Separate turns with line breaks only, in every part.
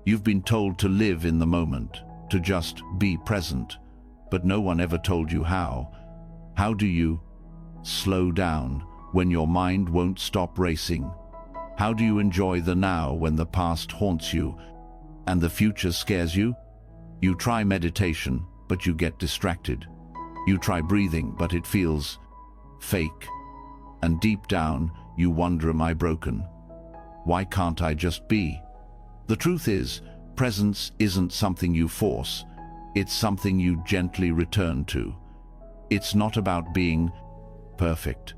You've been told to live in the moment, to just be present, but no one ever told you how. How do you slow down when your mind won't stop racing? How do you enjoy the now when the past haunts you and the future scares you? You try meditation, but you get distracted. You try breathing, but it feels fake. And deep down, you wonder, am I broken? Why can't I just be? The truth is, presence isn't something you force. It's something you gently return to. It's not about being perfect.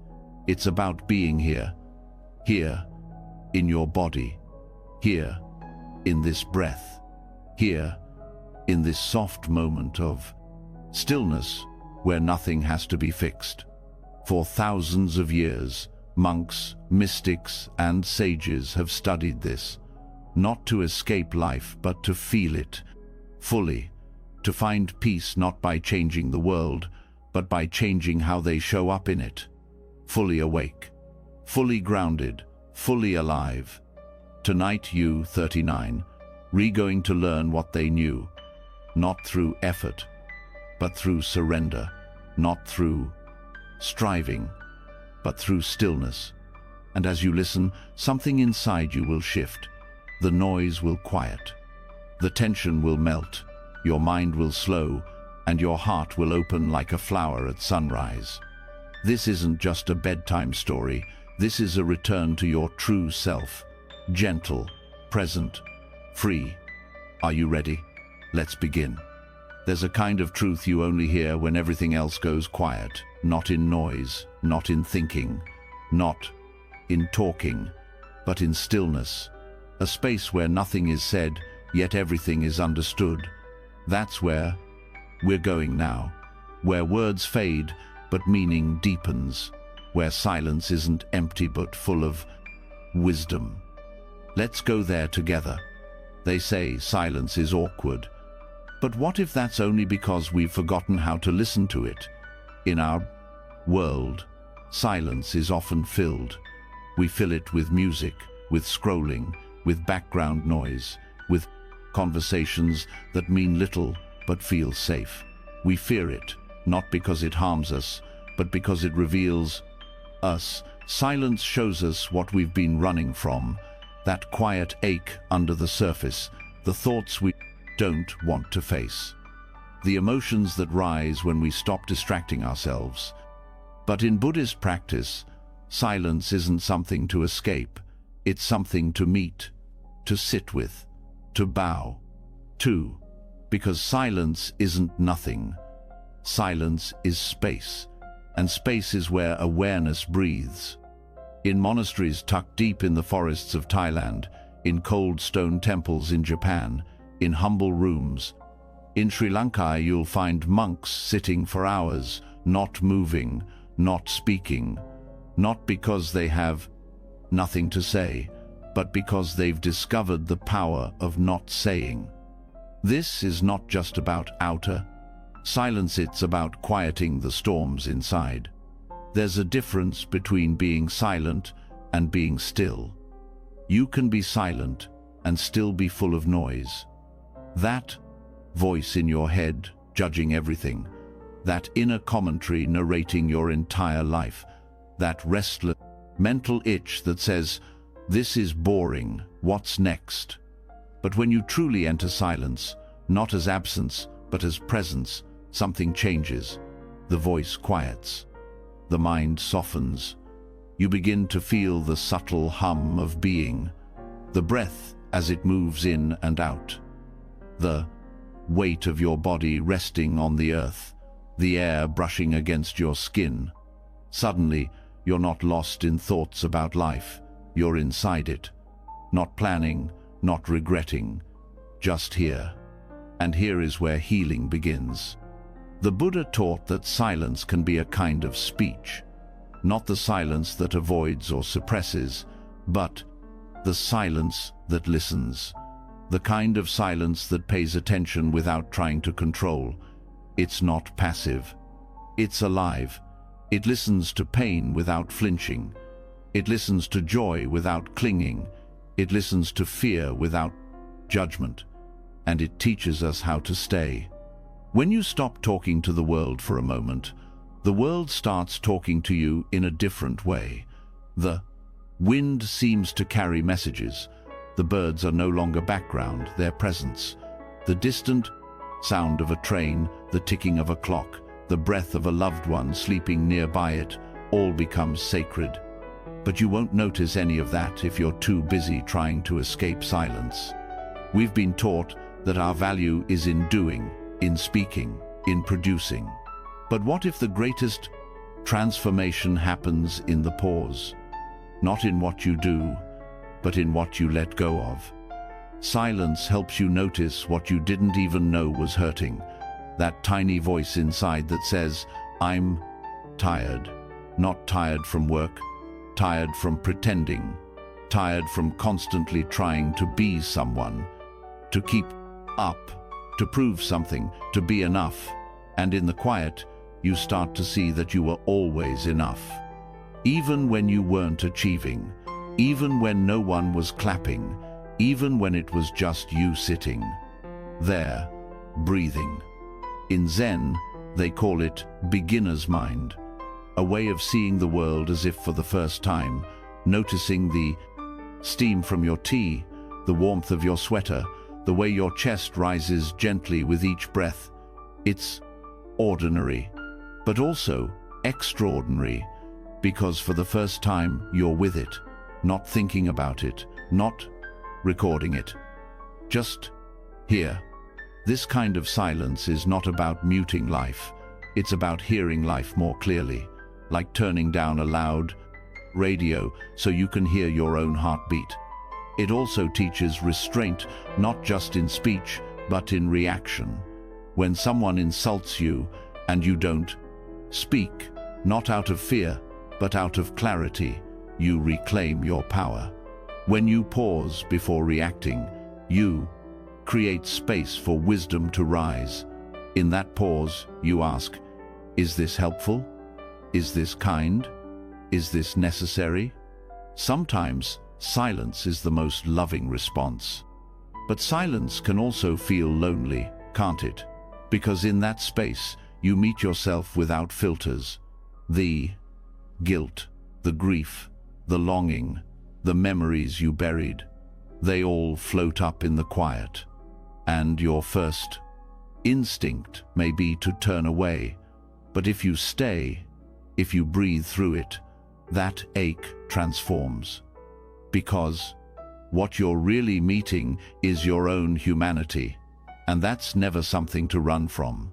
It's about being here. Here, in your body. Here, in this breath. Here, in this soft moment of stillness where nothing has to be fixed. For thousands of years, monks, mystics, and sages have studied this, not to escape life, but to feel it fully, to find peace not by changing the world, but by changing how they show up in it. Fully awake, fully grounded, fully alive. Tonight you, 39, going to learn what they knew, not through effort, but through surrender, not through striving, but through stillness. And as you listen, something inside you will shift. The noise will quiet. The tension will melt. Your mind will slow, and your heart will open like a flower at sunrise. This isn't just a bedtime story. This is a return to your true self. Gentle, present, free. Are you ready? Let's begin. There's a kind of truth you only hear when everything else goes quiet. Not in noise, not in thinking, not in talking, but in stillness. A space where nothing is said, yet everything is understood. That's where we're going now. Where words fade, but meaning deepens. Where silence isn't empty, but full of wisdom. Let's go there together. They say silence is awkward. But what if that's only because we've forgotten how to listen to it? In our world, silence is often filled. We fill it with music, with scrolling, with background noise, with conversations that mean little but feel safe. We fear it, not because it harms us, but because it reveals us. Silence shows us what we've been running from, that quiet ache under the surface, the thoughts we don't want to face, the emotions that rise when we stop distracting ourselves. But in Buddhist practice, silence isn't something to escape. It's something to meet, to sit with, to bow to. Because silence isn't nothing. Silence is space, and space is where awareness breathes. In monasteries tucked deep in the forests of Thailand, in cold stone temples in Japan, in humble rooms. In Sri Lanka, you'll find monks sitting for hours, not moving, not speaking, not because they have nothing to say, but because they've discovered the power of not saying. This is not just about outer silence, it's about quieting the storms inside. There's a difference between being silent and being still. You can be silent and still be full of noise. That voice in your head judging everything, that inner commentary narrating your entire life, that restless mental itch that says, "This is boring, what's next?" But when you truly enter silence, not as absence, but as presence, something changes. The voice quiets. The mind softens. You begin to feel the subtle hum of being, the breath as it moves in and out, the weight of your body resting on the earth, the air brushing against your skin. Suddenly, you're not lost in thoughts about life. You're inside it. Not planning, not regretting, just here. And here is where healing begins. The Buddha taught that silence can be a kind of speech. Not the silence that avoids or suppresses, but the silence that listens. The kind of silence that pays attention without trying to control. It's not passive. It's alive. It listens to pain without flinching. It listens to joy without clinging. It listens to fear without judgment, and it teaches us how to stay. When you stop talking to the world for a moment, the world starts talking to you in a different way. The wind seems to carry messages. The birds are no longer background, they're presence. The distant sound of a train, the ticking of a clock, the breath of a loved one sleeping nearby it, all becomes sacred. But you won't notice any of that if you're too busy trying to escape silence. We've been taught that our value is in doing, in speaking, in producing. But what if the greatest transformation happens in the pause? Not in what you do, but in what you let go of. Silence helps you notice what you didn't even know was hurting. That tiny voice inside that says, "I'm tired." Not tired from work, tired from pretending, tired from constantly trying to be someone, to keep up, to prove something, to be enough. And in the quiet, you start to see that you were always enough. Even when you weren't achieving, even when no one was clapping, even when it was just you sitting there, breathing. In Zen, they call it beginner's mind, a way of seeing the world as if for the first time, noticing the steam from your tea, the warmth of your sweater, the way your chest rises gently with each breath. It's ordinary, but also extraordinary, because for the first time you're with it, not thinking about it, not recording it, just here. This kind of silence is not about muting life, it's about hearing life more clearly, like turning down a loud radio so you can hear your own heartbeat. It also teaches restraint, not just in speech, but in reaction. When someone insults you and you don't speak, not out of fear, but out of clarity, you reclaim your power. When you pause before reacting, you create space for wisdom to rise. In that pause, you ask, is this helpful? Is this kind? Is this necessary? Sometimes silence is the most loving response. But silence can also feel lonely, can't it? Because in that space, you meet yourself without filters. The guilt, the grief, the longing, the memories you buried, they all float up in the quiet. And your first instinct may be to turn away. But if you stay, if you breathe through it, that ache transforms. Because what you're really meeting is your own humanity, and that's never something to run from.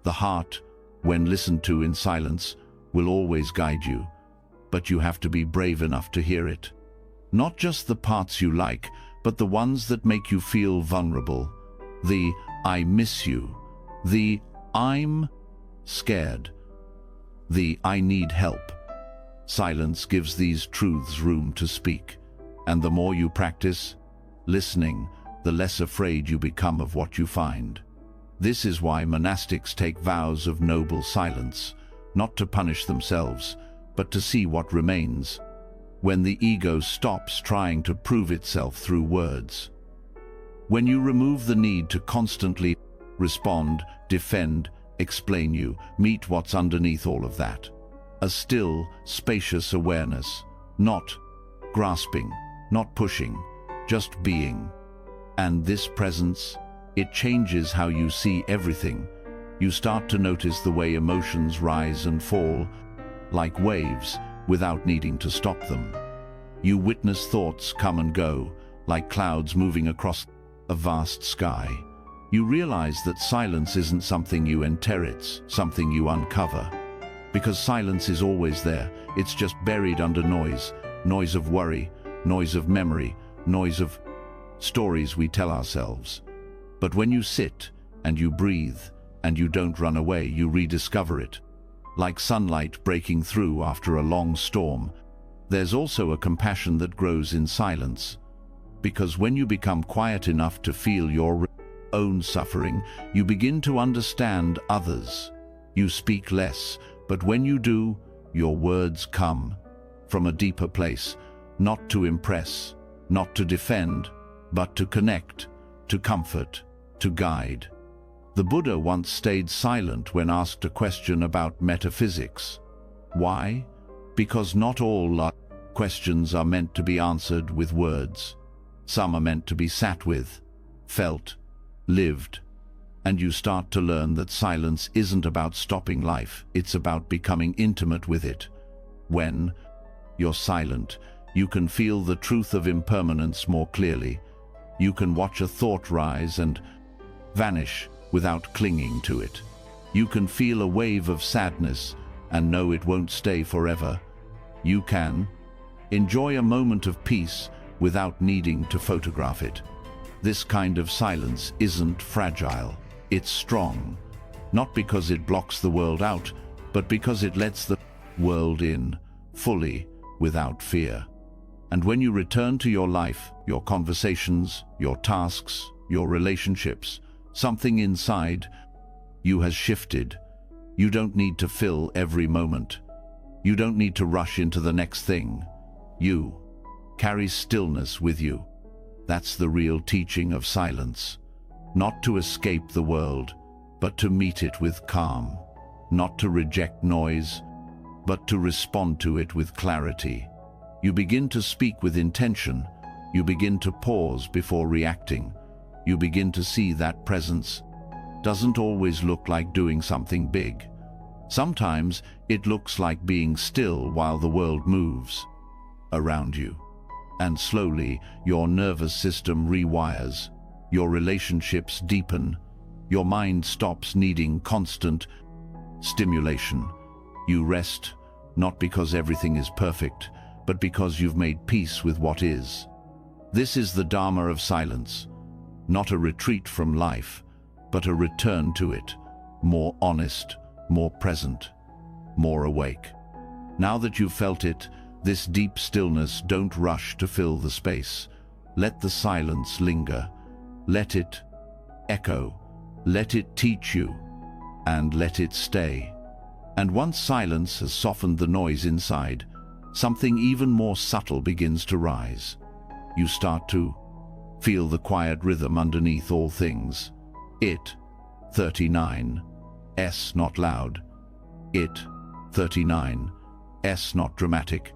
The heart, when listened to in silence, will always guide you, but you have to be brave enough to hear it. Not just the parts you like, but the ones that make you feel vulnerable. The "I miss you", the "I'm scared", the "I need help". Silence gives these truths room to speak, and the more you practice listening, the less afraid you become of what you find. This is why monastics take vows of noble silence, not to punish themselves, but to see what remains when the ego stops trying to prove itself through words. When you remove the need to constantly respond, defend, explain, you meet what's underneath all of that. A still, spacious awareness, not grasping, not pushing, just being. And this presence, it changes how you see everything. You start to notice the way emotions rise and fall, like waves, without needing to stop them. You witness thoughts come and go, like clouds moving across a vast sky. You realize that silence isn't something you enter, it's something you uncover. Because silence is always there, it's just buried under noise. Noise of worry, noise of memory, noise of stories we tell ourselves. But when you sit and you breathe and you don't run away, you rediscover it. Like sunlight breaking through after a long storm, there's also a compassion that grows in silence. Because when you become quiet enough to feel your own suffering, you begin to understand others. You speak less, but when you do, your words come from a deeper place, not to impress, not to defend, but to connect. to comfort, to guide. The Buddha once stayed silent when asked a question about metaphysics. Why? Because not all questions are meant to be answered with words. Some are meant to be sat with, felt, lived. And you start to learn that silence isn't about stopping life, it's about becoming intimate with it. When you're silent, you can feel the truth of impermanence more clearly. You can watch a thought rise and vanish without clinging to it. You can feel a wave of sadness and know it won't stay forever. You can enjoy a moment of peace without needing to photograph it. This kind of silence isn't fragile, it's strong. Not because it blocks the world out, but because it lets the world in, fully, without fear. And when you return to your life, your conversations, your tasks, your relationships, something inside you has shifted. You don't need to fill every moment. You don't need to rush into the next thing. You carry stillness with you. That's the real teaching of silence. Not to escape the world, but to meet it with calm. Not to reject noise, but to respond to it with clarity. You begin to speak with intention. You begin to pause before reacting. You begin to see that presence doesn't always look like doing something big. Sometimes it looks like being still while the world moves around you. And slowly, your nervous system rewires. Your relationships deepen. Your mind stops needing constant stimulation. You rest, not because everything is perfect, but because you've made peace with what is. This is the Dharma of silence. Not a retreat from life, but a return to it, more honest, more present, more awake. Now that you've felt it, this deep stillness, don't rush to fill the space. Let the silence linger. Let it echo. Let it teach you. And let it stay. And once silence has softened the noise inside, something even more subtle begins to rise. You start to feel the quiet rhythm underneath all things. It, 39, S not loud. It, 39, S not dramatic.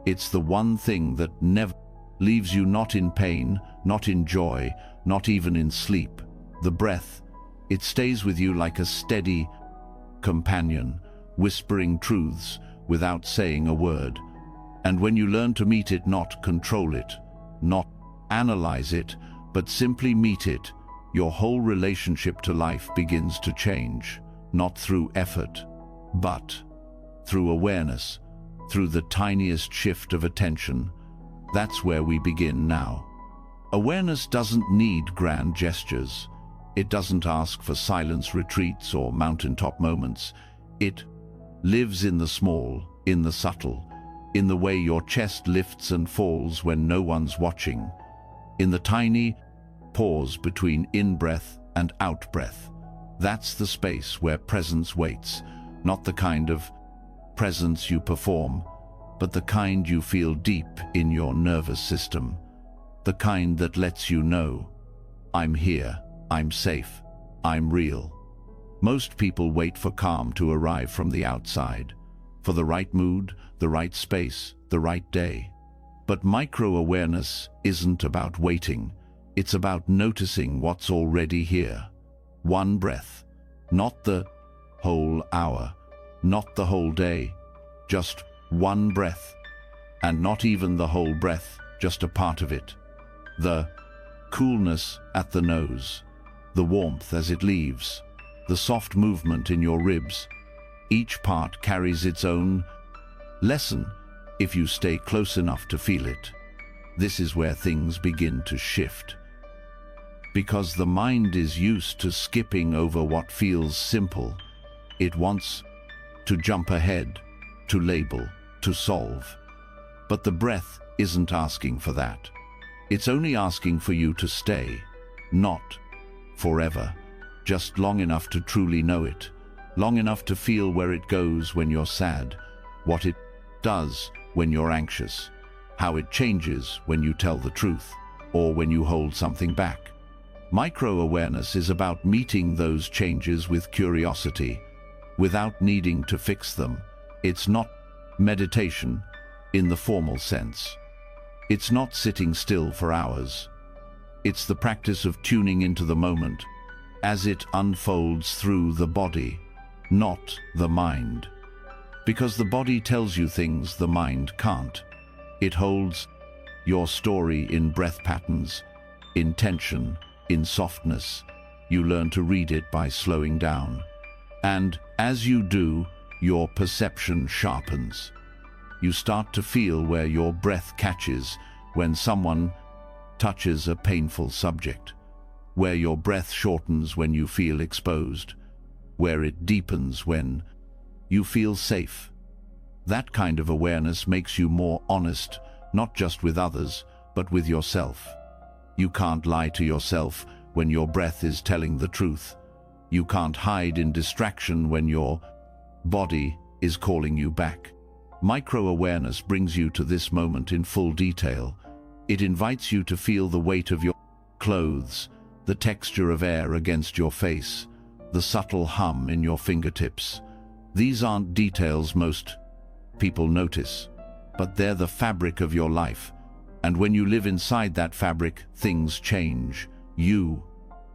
It's the one thing that never leaves you, not in pain, not in joy, not even in sleep. The breath, it stays with you like a steady companion, whispering truths without saying a word. And when you learn to meet it, not control it, not analyze it, but simply meet it, your whole relationship to life begins to change, not through effort, but through awareness, through the tiniest shift of attention. That's where we begin now. Awareness doesn't need grand gestures. It doesn't ask for silence retreats or mountaintop moments. It lives in the small, in the subtle, in the way your chest lifts and falls when no one's watching, in the tiny pause between in-breath and out-breath. That's the space where presence waits, not the kind of presence you perform, but the kind you feel deep in your nervous system, the kind that lets you know, I'm here, I'm safe, I'm real. Most people wait for calm to arrive from the outside, for the right mood, the right space, the right day. But micro-awareness isn't about waiting, it's about noticing what's already here. One breath, not the whole hour, not the whole day, just one breath, and not even the whole breath, just a part of it. The coolness at the nose, the warmth as it leaves, the soft movement in your ribs. Each part carries its own lesson if you stay close enough to feel it. This is where things begin to shift. Because the mind is used to skipping over what feels simple. It wants to jump ahead, to label, to solve. But the breath isn't asking for that. It's only asking for you to stay, not forever, just long enough to truly know it, long enough to feel where it goes when you're sad, what it does when you're anxious, how it changes when you tell the truth, or when you hold something back. Micro-awareness is about meeting those changes with curiosity, without needing to fix them. It's not meditation in the formal sense. It's not sitting still for hours. It's the practice of tuning into the moment as it unfolds through the body, not the mind. Because the body tells you things the mind can't. It holds your story in breath patterns, in tension, in softness. You learn to read it by slowing down. And as you do, your perception sharpens. You start to feel where your breath catches when someone touches a painful subject, where your breath shortens when you feel exposed, where it deepens when you feel safe. That kind of awareness makes you more honest, not just with others, but with yourself. You can't lie to yourself when your breath is telling the truth. You can't hide in distraction when your body is calling you back. Micro-awareness brings you to this moment in full detail. It invites you to feel the weight of your clothes, the texture of air against your face, the subtle hum in your fingertips. These aren't details most people notice, but they're the fabric of your life. And when you live inside that fabric, things change. You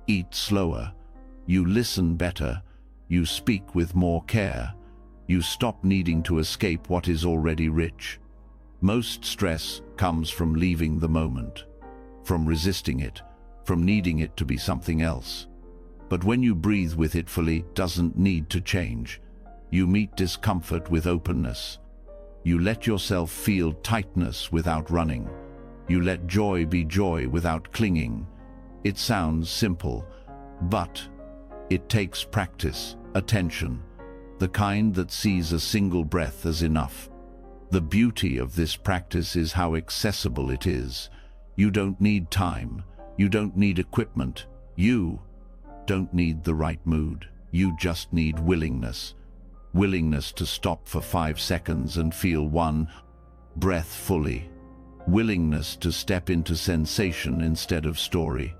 eat slower. You listen better. You speak with more care. You stop needing to escape what is already rich. Most stress comes from leaving the moment, from resisting it, from needing it to be something else. But when you breathe with it fully, it doesn't need to change. You meet discomfort with openness. You let yourself feel tightness without running. You let joy be joy without clinging. It sounds simple, but it takes practice, attention, the kind that sees a single breath as enough. The beauty of this practice is how accessible it is. You don't need time. You don't need equipment. You don't need the right mood. You just need willingness. Willingness to stop for 5 seconds and feel one breath fully. Willingness to step into sensation instead of story.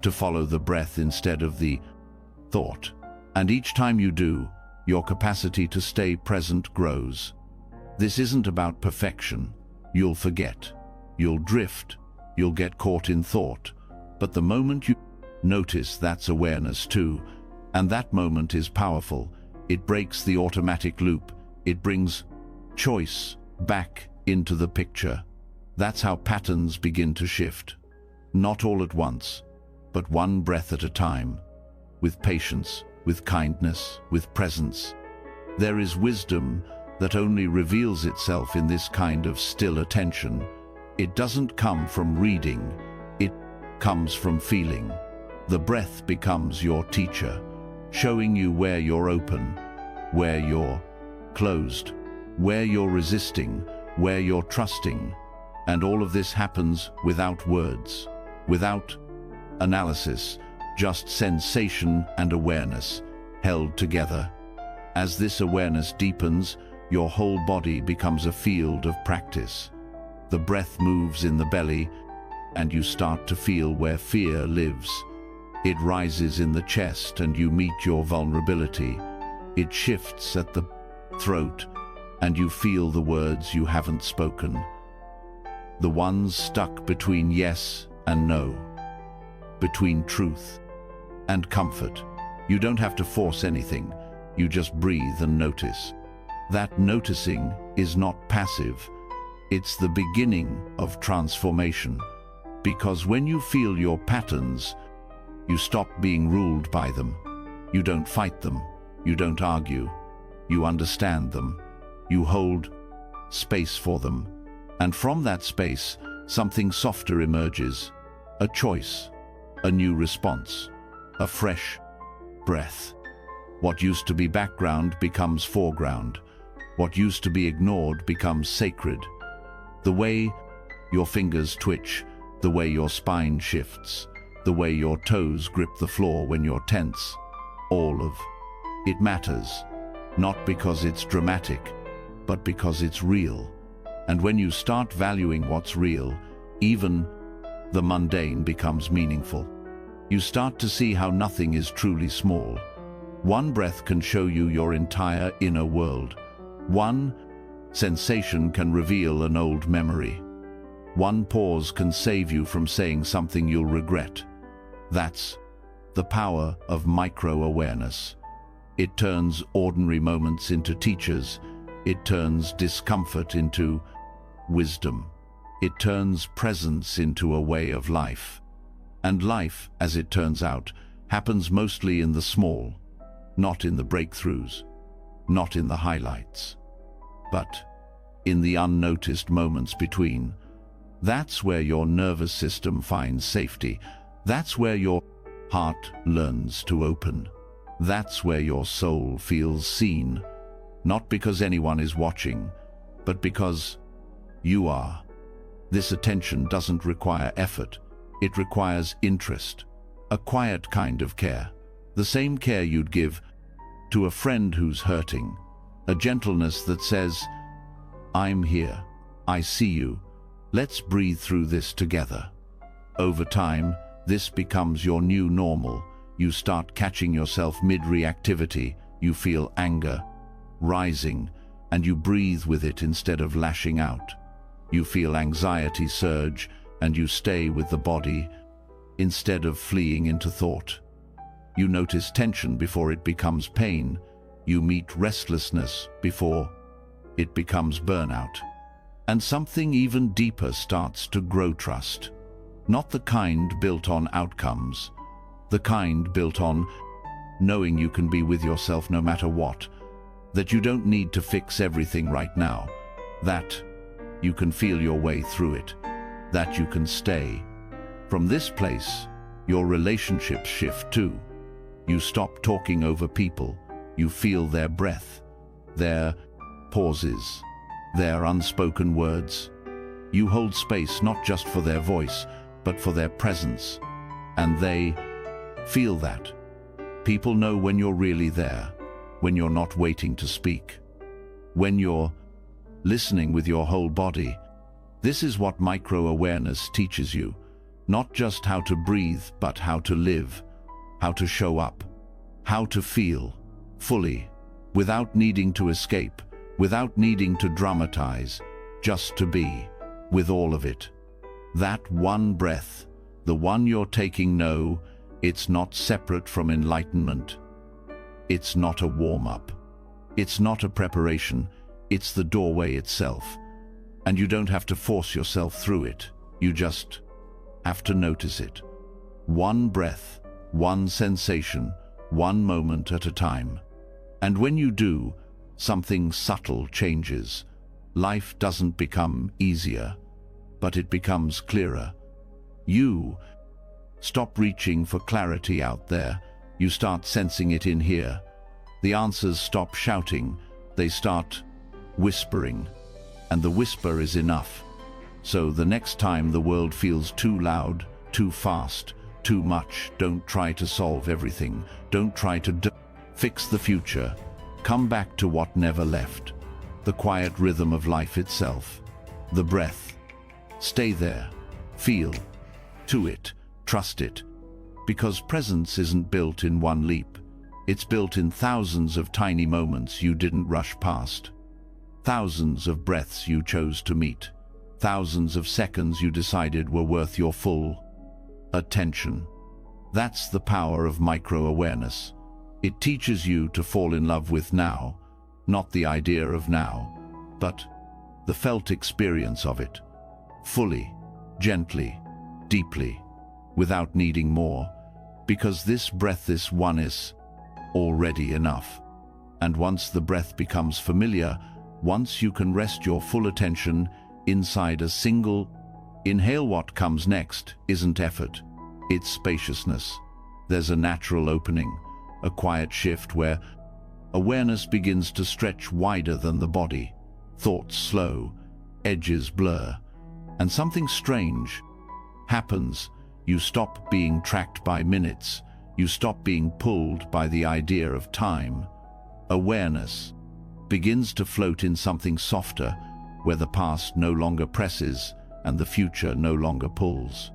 To follow the breath instead of the thought. And each time you do, your capacity to stay present grows. This isn't about perfection. You'll forget. You'll drift. You'll get caught in thought. But the moment you notice, that's awareness too. And that moment is powerful. It breaks the automatic loop. It brings choice back into the picture. That's how patterns begin to shift. Not all at once, but one breath at a time. With patience, with kindness, with presence. There is wisdom that only reveals itself in this kind of still attention. It doesn't come from reading. It comes from feeling. The breath becomes your teacher, showing you where you're open, where you're closed, where you're resisting, where you're trusting. And all of this happens without words, without analysis, just sensation and awareness held together. As this awareness deepens, your whole body becomes a field of practice. The breath moves in the belly, and you start to feel where fear lives. It rises in the chest, and you meet your vulnerability. It shifts at the throat, and you feel the words you haven't spoken. The ones stuck between yes and no, between truth and comfort. You don't have to force anything. You just breathe and notice. That noticing is not passive. It's the beginning of transformation. Because when you feel your patterns, you stop being ruled by them. You don't fight them. You don't argue. You understand them. You hold space for them. And from that space, something softer emerges. A choice, a new response, a fresh breath. What used to be background becomes foreground. What used to be ignored becomes sacred. The way your fingers twitch, the way your spine shifts, the way your toes grip the floor when you're tense, all of it matters, not because it's dramatic, but because it's real. And when you start valuing what's real, even the mundane becomes meaningful. You start to see how nothing is truly small. One breath can show you your entire inner world. One sensation can reveal an old memory. One pause can save you from saying something you'll regret. That's the power of micro-awareness. It turns ordinary moments into teachers. It turns discomfort into wisdom. It turns presence into a way of life. And life, as it turns out, happens mostly in the small, not in the breakthroughs, not in the highlights, but in the unnoticed moments between. That's where your nervous system finds safety. That's where your heart learns to open. That's where your soul feels seen, not because anyone is watching, but because you are. This attention doesn't require effort. It requires interest, a quiet kind of care, the same care you'd give to a friend who's hurting, a gentleness that says, "I'm here, I see you, let's breathe through this together." Over time, this becomes your new normal. You start catching yourself mid-reactivity. You feel anger rising, and you breathe with it instead of lashing out. You feel anxiety surge, and you stay with the body instead of fleeing into thought. You notice tension before it becomes pain. You meet restlessness before it becomes burnout. And something even deeper starts to grow: trust. Not the kind built on outcomes, the kind built on knowing you can be with yourself no matter what, that you don't need to fix everything right now, that you can feel your way through it, that you can stay. From this place, your relationships shift too. You stop talking over people. You feel their breath, their pauses, their unspoken words. You hold space not just for their voice, but for their presence. And they feel that. People know when you're really there, when you're not waiting to speak, when you're listening with your whole body. This is what micro-awareness teaches you, not just how to breathe, but how to live, how to show up, how to feel fully, without needing to escape, without needing to dramatize, just to be with all of it. That one breath, the one you're taking, no, it's not separate from enlightenment. It's not a warm-up. It's not a preparation. It's the doorway itself. And you don't have to force yourself through it. You just have to notice it. One breath, one sensation, one moment at a time. And when you do, something subtle changes. Life doesn't become easier, but it becomes clearer. You stop reaching for clarity out there. You start sensing it in here. The answers stop shouting. They start whispering. And the whisper is enough. So the next time the world feels too loud, too fast, too much, don't try to solve everything. Don't try to fix the future. Come back to what never left. The quiet rhythm of life itself. The breath. Stay there. Feel. To it. Trust it. Because presence isn't built in one leap. It's built in thousands of tiny moments you didn't rush past. Thousands of breaths you chose to meet. Thousands of seconds you decided were worth your full attention. That's the power of micro-awareness. It teaches you to fall in love with now, not the idea of now, but the felt experience of it. Fully, gently, deeply, without needing more, because this breath, this one, is already enough. And once the breath becomes familiar, once you can rest your full attention inside a single inhale, what comes next isn't effort, it's spaciousness. There's a natural opening, a quiet shift where awareness begins to stretch wider than the body. Thoughts slow, edges blur, and something strange happens. You stop being tracked by minutes. You stop being pulled by the idea of time. Awareness begins to float in something softer, where the past no longer presses and the future no longer pulls.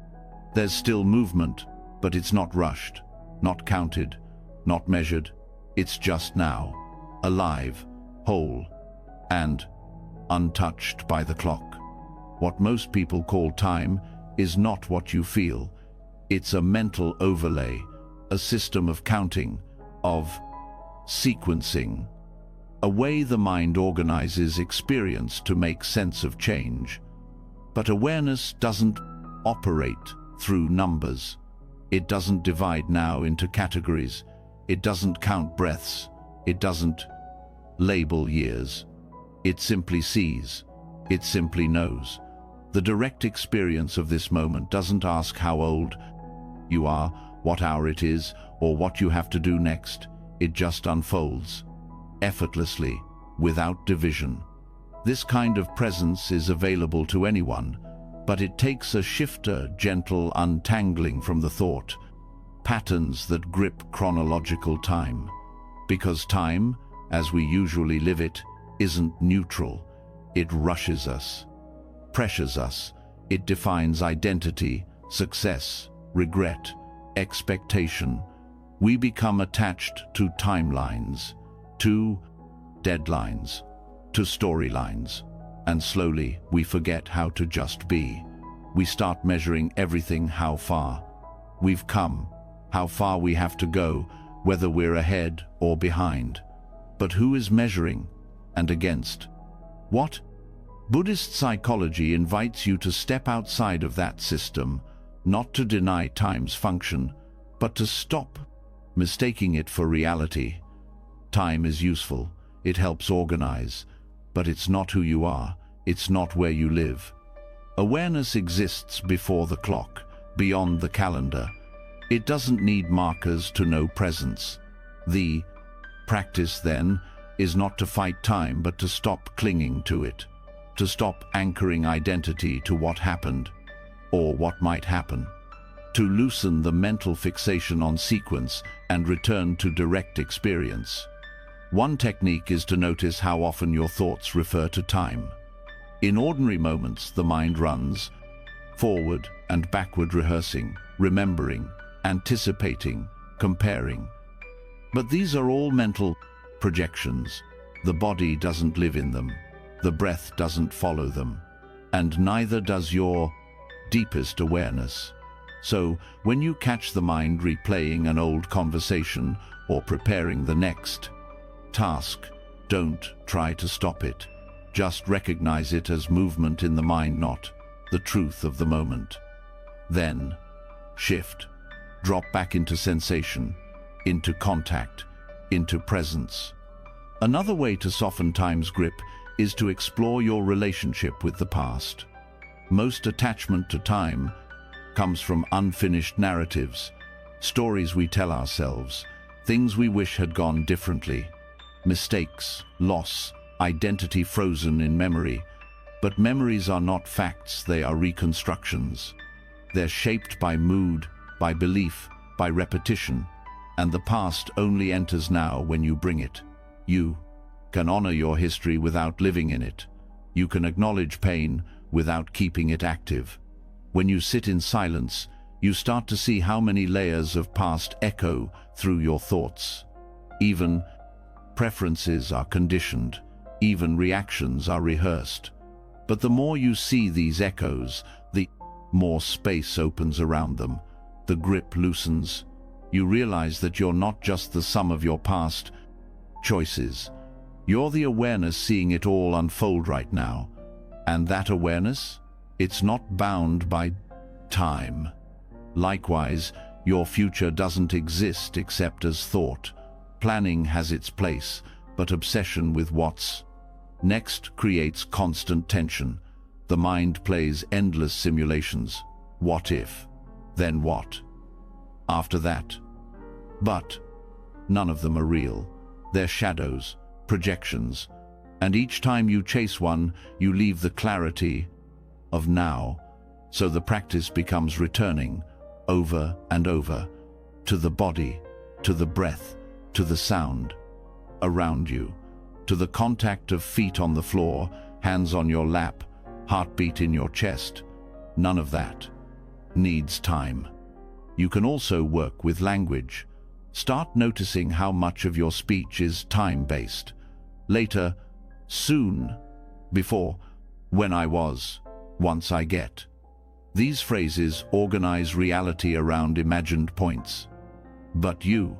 There's still movement, But it's not rushed, not counted, not measured. It's just now, alive, whole, and untouched by the clock. What most people call time is not what you feel. It's a mental overlay, a system of counting, of sequencing, a way the mind organizes experience to make sense of change. But awareness doesn't operate through numbers. It doesn't divide now into categories. It doesn't count breaths. It doesn't label years. It simply sees. It simply knows. The direct experience of this moment doesn't ask how old you are, what hour it is, or what you have to do next. It just unfolds, effortlessly, without division. This kind of presence is available to anyone, but it takes a shifter, gentle untangling from the thought, patterns that grip chronological time. Because time, as we usually live it, isn't neutral. It rushes us, pressures us. It defines identity, success, regret, expectation. We become attached to timelines, to deadlines, to storylines. And slowly, we forget how to just be. We start measuring everything: how far we've come, how far we have to go, whether we're ahead or behind. But who is measuring, and against what? Buddhist psychology invites you to step outside of that system, not to deny time's function, but to stop mistaking it for reality. Time is useful, it helps organize, but it's not who you are, it's not where you live. Awareness exists before the clock, beyond the calendar. It doesn't need markers to know presence. The practice, then, is not to fight time, but to stop clinging to it, to stop anchoring identity to what happened, or what might happen, to loosen the mental fixation on sequence and return to direct experience. One technique is to notice how often your thoughts refer to time. In ordinary moments, the mind runs forward and backward, rehearsing, remembering, anticipating, comparing. But these are all mental projections. The body doesn't live in them. The breath doesn't follow them. And neither does your deepest awareness. So, when you catch the mind replaying an old conversation or preparing the next task, don't try to stop it. Just recognize it as movement in the mind, not the truth of the moment. Then, shift. Drop back into sensation, into contact, into presence. Another way to soften time's grip is to explore your relationship with the past. Most attachment to time comes from unfinished narratives, stories we tell ourselves, things we wish had gone differently, mistakes, loss, identity frozen in memory. But memories are not facts, they are reconstructions. They're shaped by mood, by belief, by repetition, and the past only enters now when you bring it. You can honor your history without living in it. You can acknowledge pain without keeping it active. When you sit in silence, you start to see how many layers of past echo through your thoughts. Even preferences are conditioned, even reactions are rehearsed. But the more you see these echoes, the more space opens around them. The grip loosens. You realize that you're not just the sum of your past choices. You're the awareness seeing it all unfold right now. And that awareness, it's not bound by time. Likewise, your future doesn't exist except as thought. Planning has its place, but obsession with what's next creates constant tension. The mind plays endless simulations. What if? Then what? After that? But none of them are real. They're shadows, projections, and each time you chase one, you leave the clarity of now. So the practice becomes returning over and over to the body, to the breath, to the sound around you, to the contact of feet on the floor, hands on your lap, heartbeat in your chest. None of that needs time. You can also work with language. Start noticing how much of your speech is time-based. Later, soon, before, when I was, once I get. These phrases organize reality around imagined points. But you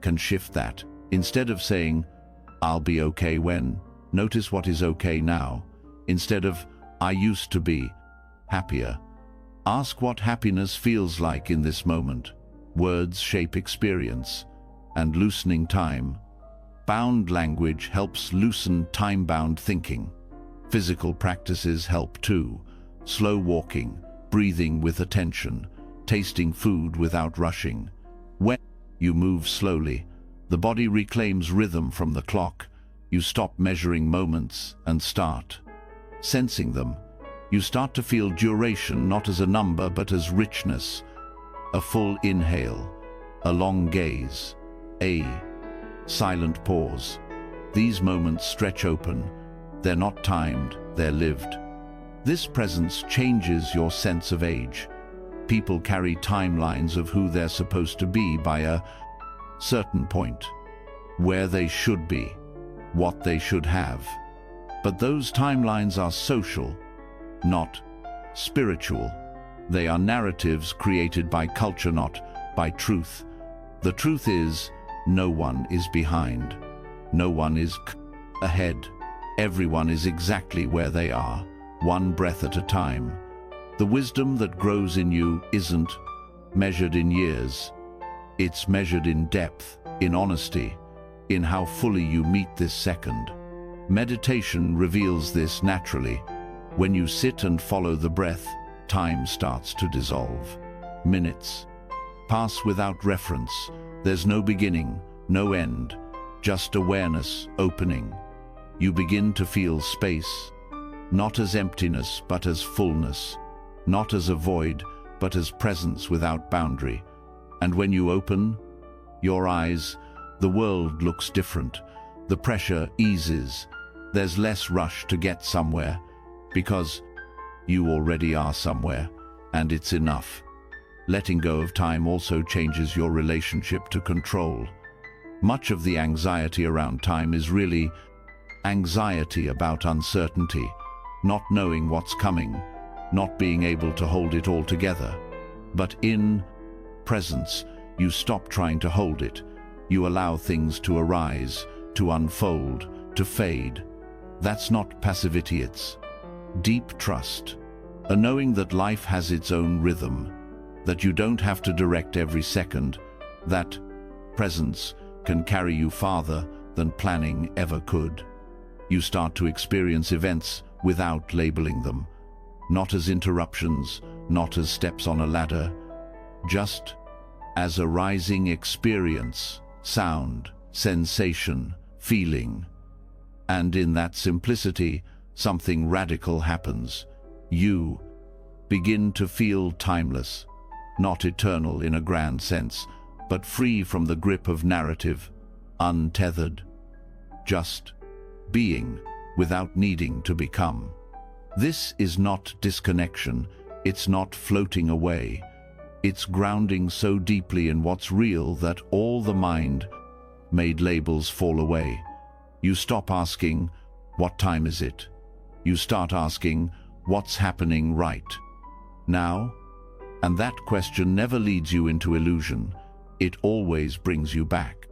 can shift that. Instead of saying, I'll be okay when, notice what is okay now. Instead of, I used to be happier, ask what happiness feels like in this moment. Words shape experience, and loosening time. Bound language helps loosen time-bound thinking. Physical practices help too. Slow walking, breathing with attention, tasting food without rushing. When you move slowly, the body reclaims rhythm from the clock. You stop measuring moments and start sensing them. You start to feel duration not as a number but as richness. A full inhale, a long gaze, a silent pause. These moments stretch open. They're not timed, they're lived. This presence changes your sense of age. People carry timelines of who they're supposed to be by a certain point, where they should be, what they should have. But those timelines are social, not spiritual. They are narratives created by culture, not by truth. The truth is, no one is behind. No one is ahead. Everyone is exactly where they are, one breath at a time. The wisdom that grows in you isn't measured in years. It's measured in depth, in honesty, in how fully you meet this second. Meditation reveals this naturally. When you sit and follow the breath, time starts to dissolve. Minutes pass without reference. There's no beginning, no end, just awareness opening. You begin to feel space, not as emptiness but as fullness, not as a void but as presence without boundary. And when you open your eyes, the world looks different. The pressure eases. There's less rush to get somewhere, because you already are somewhere, and it's enough. Letting go of time also changes your relationship to control. Much of the anxiety around time is really anxiety about uncertainty, not knowing what's coming, not being able to hold it all together. But in presence, you stop trying to hold it. You allow things to arise, to unfold, to fade. That's not passivity, it's deep trust. A knowing that life has its own rhythm, that you don't have to direct every second, that presence can carry you farther than planning ever could. You start to experience events without labeling them, not as interruptions, not as steps on a ladder, just as a rising experience, sound, sensation, feeling. And in that simplicity, something radical happens. You begin to feel timeless, not eternal in a grand sense, but free from the grip of narrative, untethered, just being without needing to become. This is not disconnection, it's not floating away. It's grounding so deeply in what's real that all the mind-made labels fall away. You stop asking, what time is it? You start asking, what's happening right now? And that question never leads you into illusion. It always brings you back.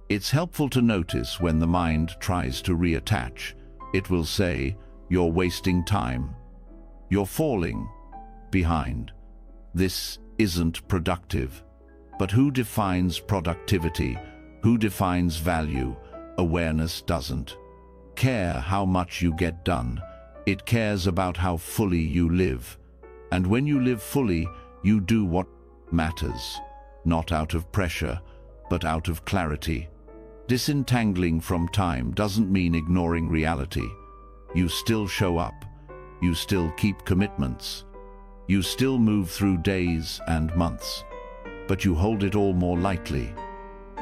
It's helpful to notice when the mind tries to reattach. It will say, you're wasting time. You're falling behind. This isn't productive. But who defines productivity? Who defines value? Awareness doesn't care how much you get done. It cares about how fully you live. And when you live fully, you do what matters, not out of pressure, but out of clarity. Disentangling from time doesn't mean ignoring reality. You still show up. You still keep commitments. You still move through days and months. But you hold it all more lightly.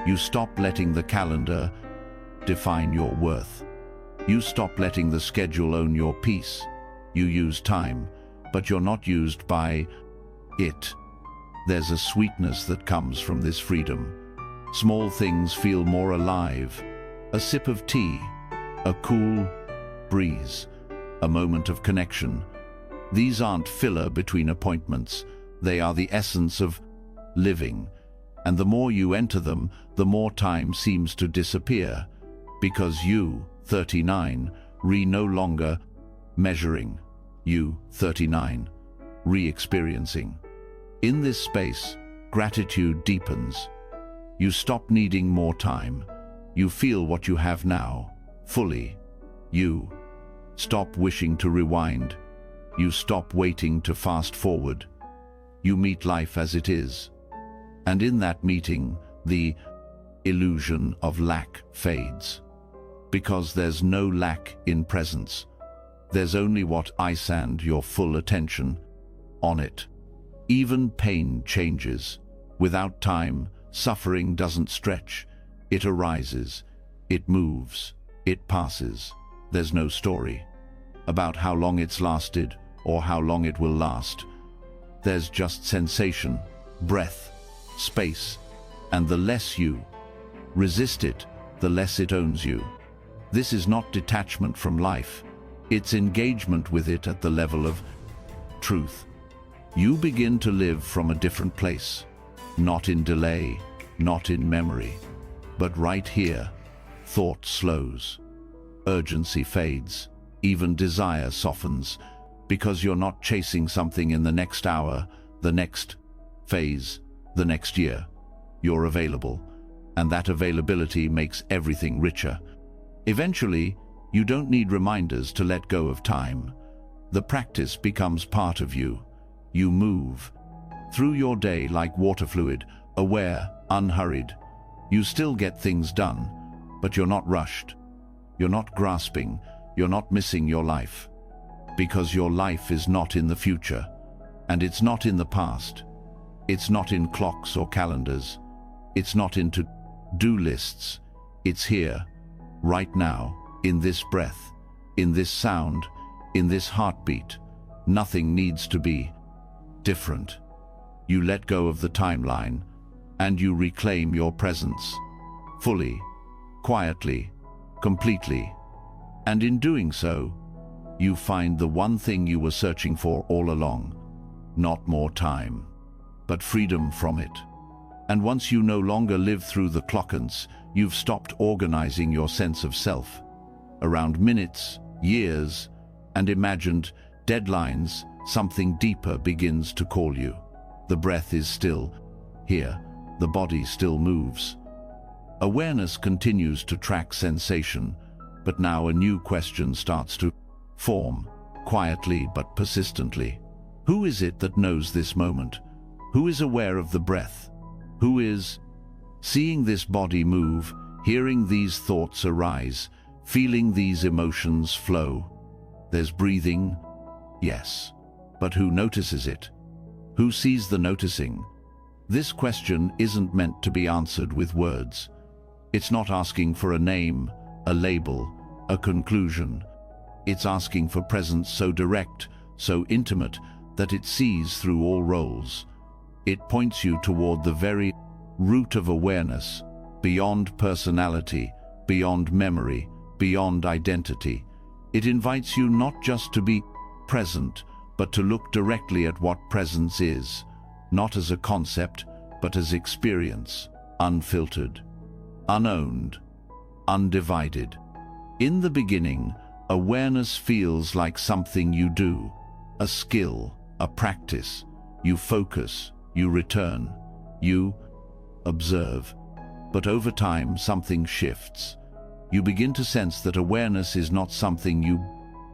You stop letting the calendar define your worth. You stop letting the schedule own your peace. You use time, but you're not used by it. There's a sweetness that comes from this freedom. Small things feel more alive. A sip of tea, a cool breeze, a moment of connection. These aren't filler between appointments. They are the essence of living. And the more you enter them, the more time seems to disappear. Because you, 39, no longer measuring. You, 39, re-experiencing. In this space, gratitude deepens. You stop needing more time. You feel what you have now, fully. You stop wishing to rewind. You stop waiting to fast forward. You meet life as it is. And in that meeting, the illusion of lack fades. Because there's no lack in presence. There's only what ice and your full attention on it. Even pain changes. Without time, suffering doesn't stretch. It arises. It moves. It passes. There's no story about how long it's lasted or how long it will last. There's just sensation, breath, space, and the less you resist it, the less it owns you. This is not detachment from life. It's engagement with it at the level of truth. You begin to live from a different place, not in delay, not in memory, but right here. Thought slows, urgency fades, even desire softens, because you're not chasing something in the next hour, the next phase, the next year. You're available, and that availability makes everything richer. Eventually, you don't need reminders to let go of time. The practice becomes part of you. You move through your day like water fluid, aware, unhurried. You still get things done, but you're not rushed. You're not grasping. You're not missing your life. Because your life is not in the future, and it's not in the past. It's not in clocks or calendars. It's not in to-do lists. It's here, right now, in this breath, in this sound, in this heartbeat. Nothing needs to be different. You let go of the timeline, and you reclaim your presence, fully, quietly, completely. And in doing so, you find the one thing you were searching for all along. Not more time, but freedom from it. And once you no longer live through the clockants, you've stopped organizing your sense of self around minutes, years, and imagined deadlines. Something deeper begins to call you. The breath is still here. The body still moves. Awareness continues to track sensation, but now a new question starts to form, quietly but persistently. Who is it that knows this moment? Who is aware of the breath? Who is seeing this body move, hearing these thoughts arise, feeling these emotions flow? There's breathing, yes, but who notices it? Who sees the noticing? This question isn't meant to be answered with words. It's not asking for a name, a label, a conclusion. It's asking for presence so direct, so intimate, that it sees through all roles. It points you toward the very root of awareness, beyond personality, beyond memory, beyond identity. It invites you not just to be present, but to look directly at what presence is, not as a concept, but as experience, unfiltered, unowned, undivided. In the beginning, awareness feels like something you do, a skill, a practice. You focus, you return, you observe. But over time, something shifts. You begin to sense that awareness is not something you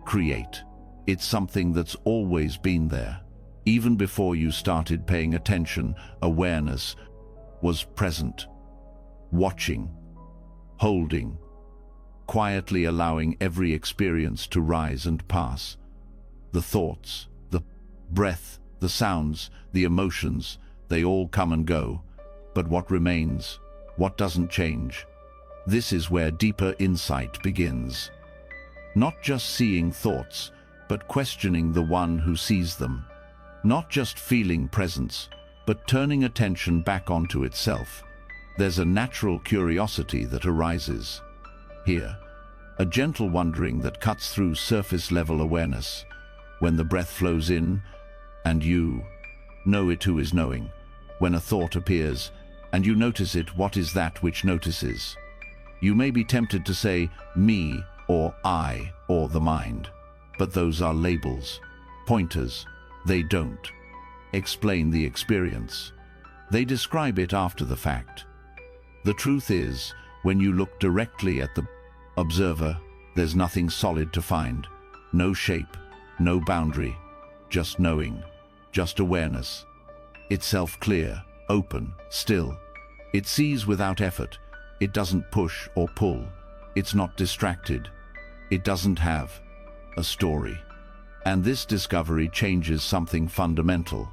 create. It's something that's always been there. Even before you started paying attention, awareness was present, watching, holding, quietly allowing every experience to rise and pass. The thoughts, the breath, the sounds, the emotions, they all come and go. But what remains? What doesn't change? This is where deeper insight begins. Not just seeing thoughts, but questioning the one who sees them. Not just feeling presence, but turning attention back onto itself, there's a natural curiosity that arises. Here, a gentle wondering that cuts through surface-level awareness, when the breath flows in, and you know it who is knowing. When a thought appears, and you notice it, what is that which notices? You may be tempted to say, me, or I, or the mind. But those are labels, pointers. They don't explain the experience. They describe it after the fact. The truth is, when you look directly at the observer, there's nothing solid to find. No shape, no boundary, just knowing, just awareness. Itself clear, open, still. It sees without effort. It doesn't push or pull. It's not distracted. It doesn't have a story. And this discovery changes something fundamental.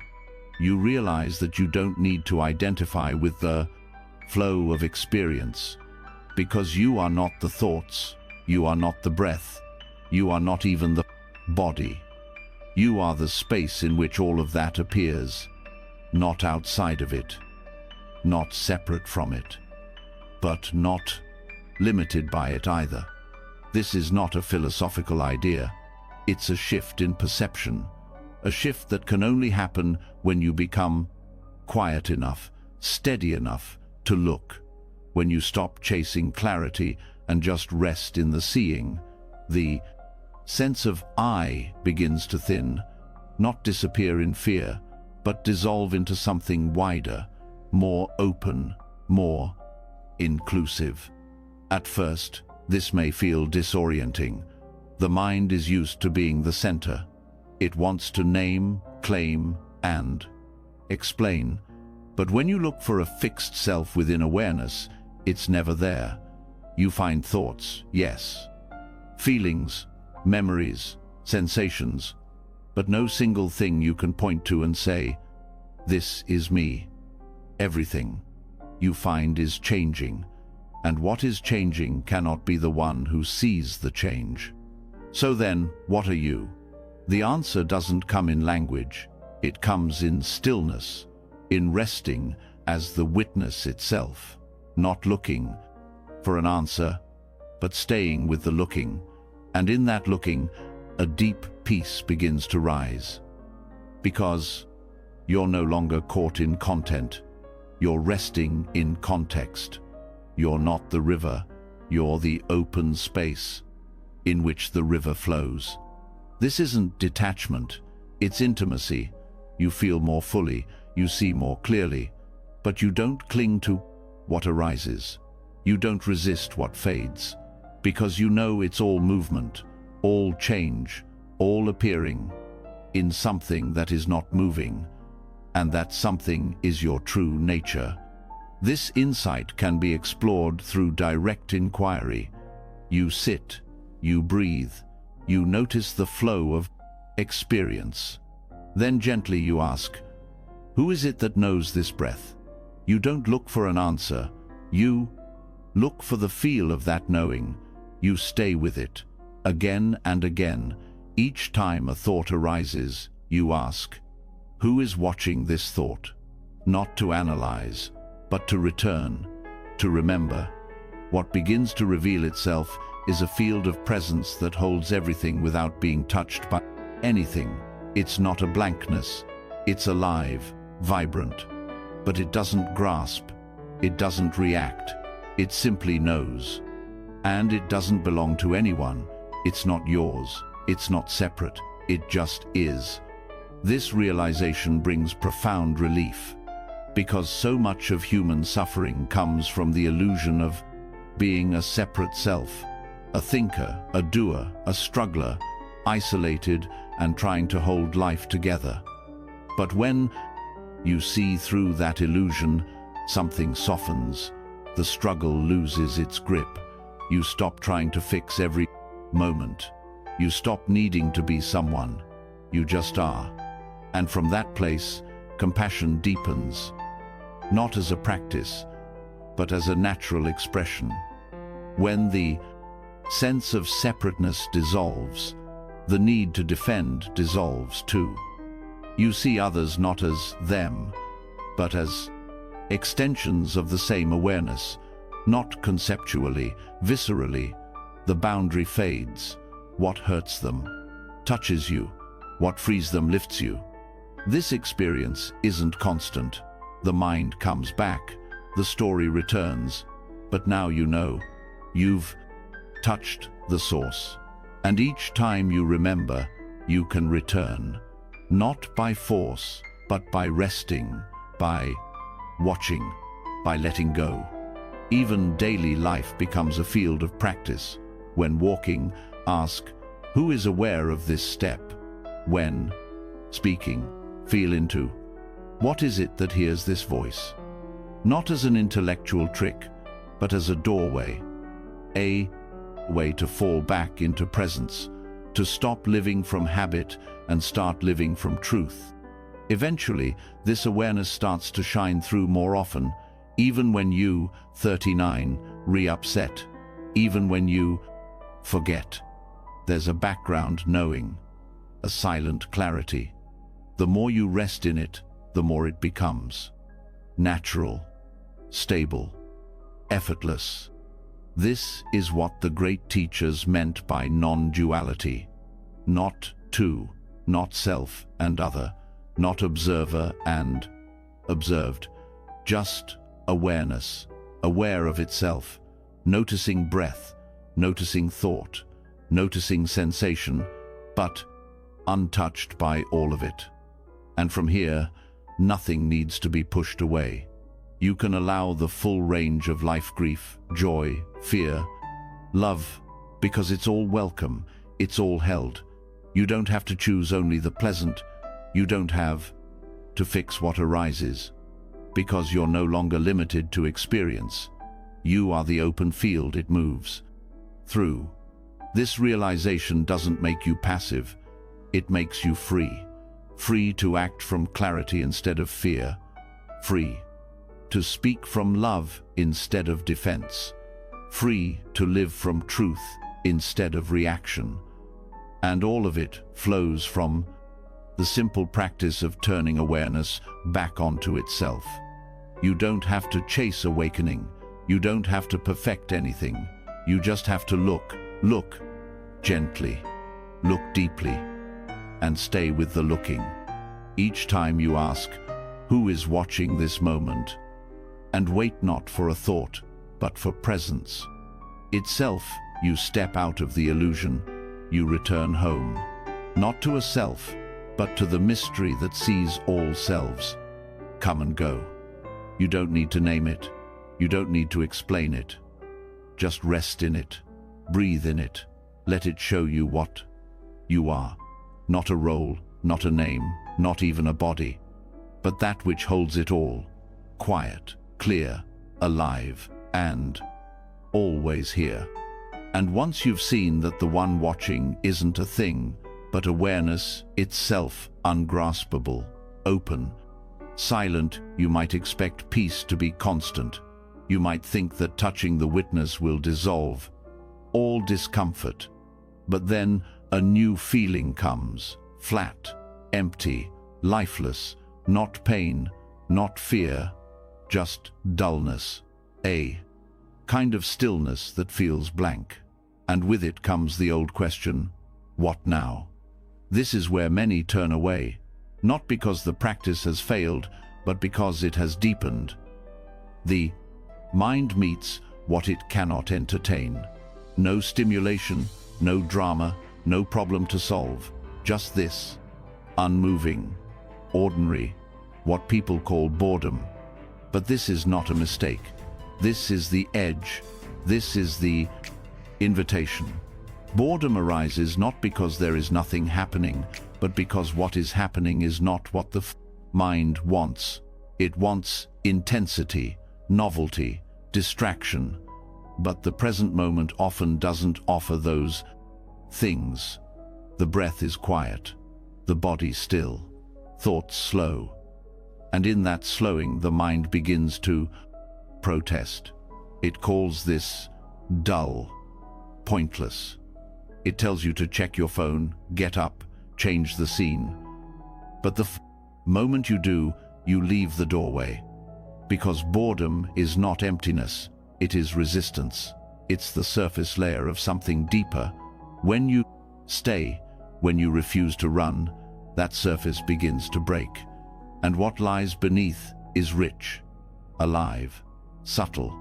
You realize that you don't need to identify with the flow of experience, because you are not the thoughts, you are not the breath, you are not even the body. You are the space in which all of that appears, not outside of it, not separate from it, but not limited by it either. This is not a philosophical idea. It's a shift in perception, a shift that can only happen when you become quiet enough, steady enough to look, when you stop chasing clarity and just rest in the seeing. The sense of I begins to thin, not disappear in fear, but dissolve into something wider, more open, more inclusive. At first, this may feel disorienting. The mind is used to being the center. It wants to name, claim, and explain. But when you look for a fixed self within awareness, it's never there. You find thoughts, yes, feelings, memories, sensations, but no single thing you can point to and say, this is me. Everything you find is changing, and what is changing cannot be the one who sees the change. So then, what are you? The answer doesn't come in language. It comes in stillness, in resting as the witness itself, not looking for an answer, but staying with the looking. And in that looking, a deep peace begins to rise. Because you're no longer caught in content. You're resting in context. You're not the river. You're the open space in which the river flows. This isn't detachment. It's intimacy. You feel more fully. You see more clearly. But you don't cling to what arises. You don't resist what fades. Because you know it's all movement, all change, all appearing in something that is not moving, and that something is your true nature. This insight can be explored through direct inquiry. You sit, you breathe, you notice the flow of experience. Then gently you ask, who is it that knows this breath? You don't look for an answer. You look for the feel of that knowing. You stay with it, again and again. Each time a thought arises, you ask, who is watching this thought? Not to analyze, but to return, to remember. What begins to reveal itself is a field of presence that holds everything without being touched by anything. It's not a blankness. It's alive, vibrant. But it doesn't grasp. It doesn't react. It simply knows. And it doesn't belong to anyone. It's not yours. It's not separate. It just is. This realization brings profound relief, because so much of human suffering comes from the illusion of being a separate self, a thinker, a doer, a struggler, isolated and trying to hold life together. But when you see through that illusion, something softens. The struggle loses its grip. You stop trying to fix every moment. You stop needing to be someone. You just are. And from that place, compassion deepens, not as a practice, but as a natural expression. When the sense of separateness dissolves, the need to defend dissolves too. You see others not as them, but as extensions of the same awareness, not conceptually, viscerally. The boundary fades. What hurts them touches you. What frees them lifts you. This experience isn't constant. The mind comes back, the story returns, but now you know. You've touched the source. And each time you remember, you can return. Not by force, but by resting, by watching, by letting go. Even daily life becomes a field of practice. When walking, ask, who is aware of this step? When speaking, feel into, what is it that hears this voice? Not as an intellectual trick, but as a doorway. A way to fall back into presence, to stop living from habit and start living from truth. Eventually, this awareness starts to shine through more often, even when you, 39, re-upset, even when you forget. There's a background knowing, a silent clarity. The more you rest in it, the more it becomes natural, stable, effortless. This is what the great teachers meant by non-duality. Not two, not self and other, not observer and observed, just awareness, aware of itself, noticing breath, noticing thought, noticing sensation, but untouched by all of it. And from here, nothing needs to be pushed away. You can allow the full range of life, grief, joy, fear, love, because it's all welcome, it's all held. You don't have to choose only the pleasant. You don't have to fix what arises, because you're no longer limited to experience. You are the open field it moves through. This realization doesn't make you passive. It makes you free. Free to act from clarity instead of fear. Free to speak from love instead of defense. Free to live from truth instead of reaction. And all of it flows from the simple practice of turning awareness back onto itself. You don't have to chase awakening. You don't have to perfect anything. You just have to look gently, look deeply, and stay with the looking. Each time you ask, who is watching this moment? And wait not for a thought, but for presence itself. You step out of the illusion. You return home, not to a self, but to the mystery that sees all selves. Come and go. You don't need to name it. You don't need to explain it. Just rest in it. Breathe in it. Let it show you what you are. Not a role, not a name, not even a body, but that which holds it all. Quiet, clear, alive, and always here. And once you've seen that the one watching isn't a thing, but awareness itself, ungraspable, open, silent, you might expect peace to be constant. You might think that touching the witness will dissolve all discomfort. But then a new feeling comes, flat, empty, lifeless, not pain, not fear, just dullness, a kind of stillness that feels blank. And with it comes the old question, what now? This is where many turn away, not because the practice has failed, but because it has deepened. The mind meets what it cannot entertain. No stimulation, no drama, no problem to solve. Just this, unmoving, ordinary, what people call boredom. But this is not a mistake. This is the edge. This is the invitation. Boredom arises not because there is nothing happening, but because what is happening is not what the mind wants. It wants intensity, novelty, distraction. But the present moment often doesn't offer those things. The breath is quiet, the body still, thoughts slow. And in that slowing, the mind begins to protest. It calls this dull, pointless. It tells you to check your phone, get up, change the scene. But the moment you do, you leave the doorway. Because boredom is not emptiness, it is resistance. It's the surface layer of something deeper. When you stay, when you refuse to run, that surface begins to break. And what lies beneath is rich, alive, subtle.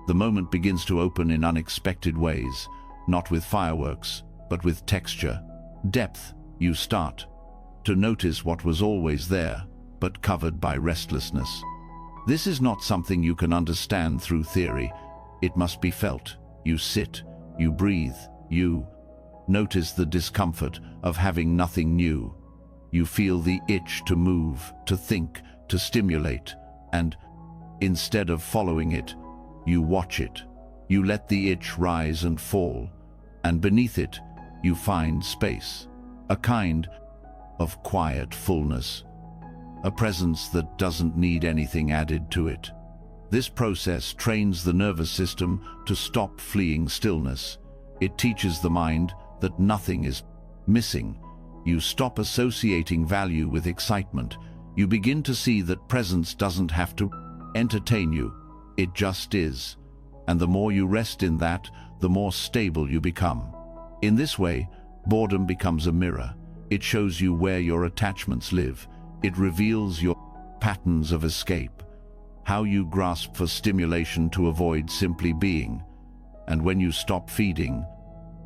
The moment begins to open in unexpected ways, not with fireworks, but with texture, depth. You start to notice what was always there, but covered by restlessness. This is not something you can understand through theory. It must be felt. You sit, you breathe, you notice the discomfort of having nothing new. You feel the itch to move, to think, to stimulate, and instead of following it, you watch it. You let the itch rise and fall, and beneath it, you find space, a kind of quiet fullness, a presence that doesn't need anything added to it. This process trains the nervous system to stop fleeing stillness. It teaches the mind that nothing is missing. You stop associating value with excitement. You begin to see that presence doesn't have to entertain you. It just is. And the more you rest in that, the more stable you become. In this way, boredom becomes a mirror. It shows you where your attachments live. It reveals your patterns of escape, how you grasp for stimulation to avoid simply being. And when you stop feeding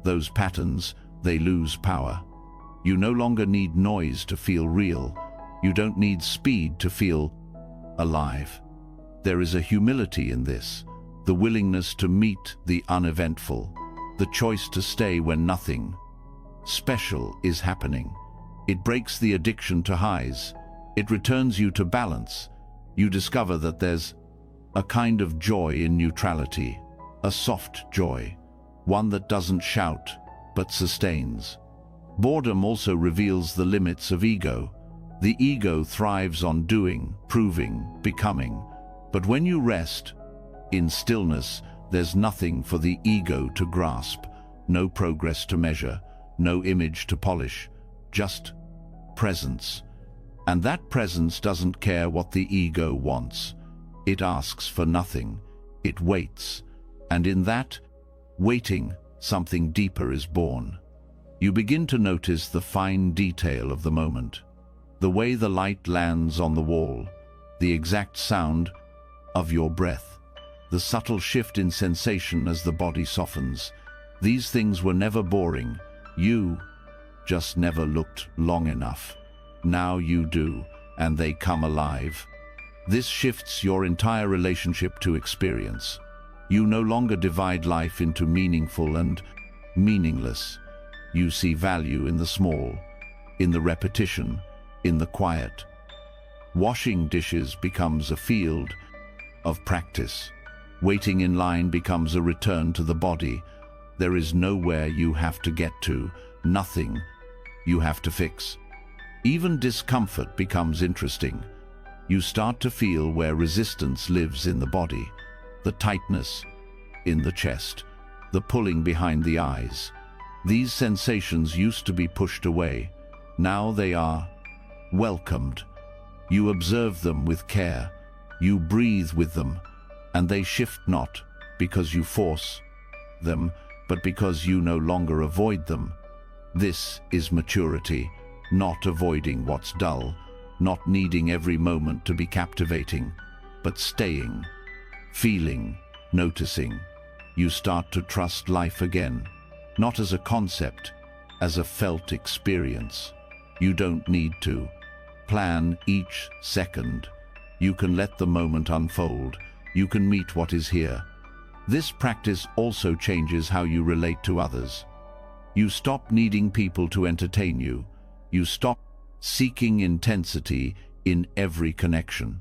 those patterns, they lose power. You no longer need noise to feel real. You don't need speed to feel alive. There is a humility in this, the willingness to meet the uneventful, the choice to stay when nothing special is happening. It breaks the addiction to highs. It returns you to balance. You discover that there's a kind of joy in neutrality, a soft joy, one that doesn't shout but sustains. Boredom also reveals the limits of ego. The ego thrives on doing, proving, becoming. But when you rest in stillness, there's nothing for the ego to grasp, no progress to measure, no image to polish, just presence. And that presence doesn't care what the ego wants. It asks for nothing. It waits. And in that waiting, something deeper is born. You begin to notice the fine detail of the moment, the way the light lands on the wall, the exact sound of your breath, the subtle shift in sensation as the body softens. These things were never boring. You just never looked long enough. Now you do, and they come alive. This shifts your entire relationship to experience. You no longer divide life into meaningful and meaningless. You see value in the small, in the repetition, in the quiet. Washing dishes becomes a field of practice. Waiting in line becomes a return to the body. There is nowhere you have to get to, nothing you have to fix. Even discomfort becomes interesting. You start to feel where resistance lives in the body, the tightness in the chest, the pulling behind the eyes. These sensations used to be pushed away. Now they are welcomed. You observe them with care. You breathe with them, and they shift not because you force them, but because you no longer avoid them. This is maturity, not avoiding what's dull, not needing every moment to be captivating, but staying, feeling, noticing. You start to trust life again, not as a concept, as a felt experience. You don't need to plan each second. You can let the moment unfold. You can meet what is here. This practice also changes how you relate to others. You stop needing people to entertain you. You stop seeking intensity in every connection.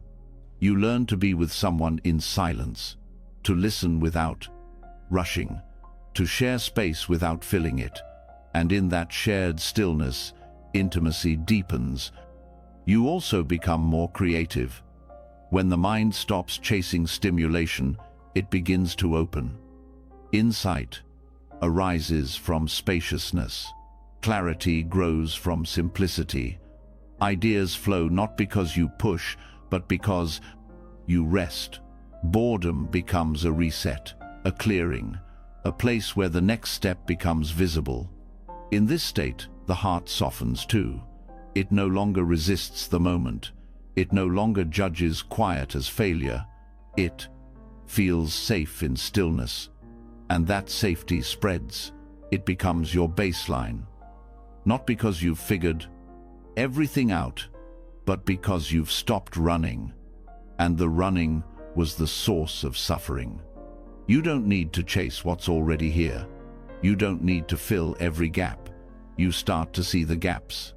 You learn to be with someone in silence, to listen without rushing, to share space without filling it. And in that shared stillness, intimacy deepens. You also become more creative. When the mind stops chasing stimulation, it begins to open. Insight arises from spaciousness. Clarity grows from simplicity. Ideas flow not because you push, but because you rest. Boredom becomes a reset, a clearing, a place where the next step becomes visible. In this state, the heart softens too. It no longer resists the moment. It no longer judges quiet as failure. It feels safe in stillness. And that safety spreads. It becomes your baseline. Not because you've figured everything out, but because you've stopped running. And the running was the source of suffering. You don't need to chase what's already here. You don't need to fill every gap. You start to see the gaps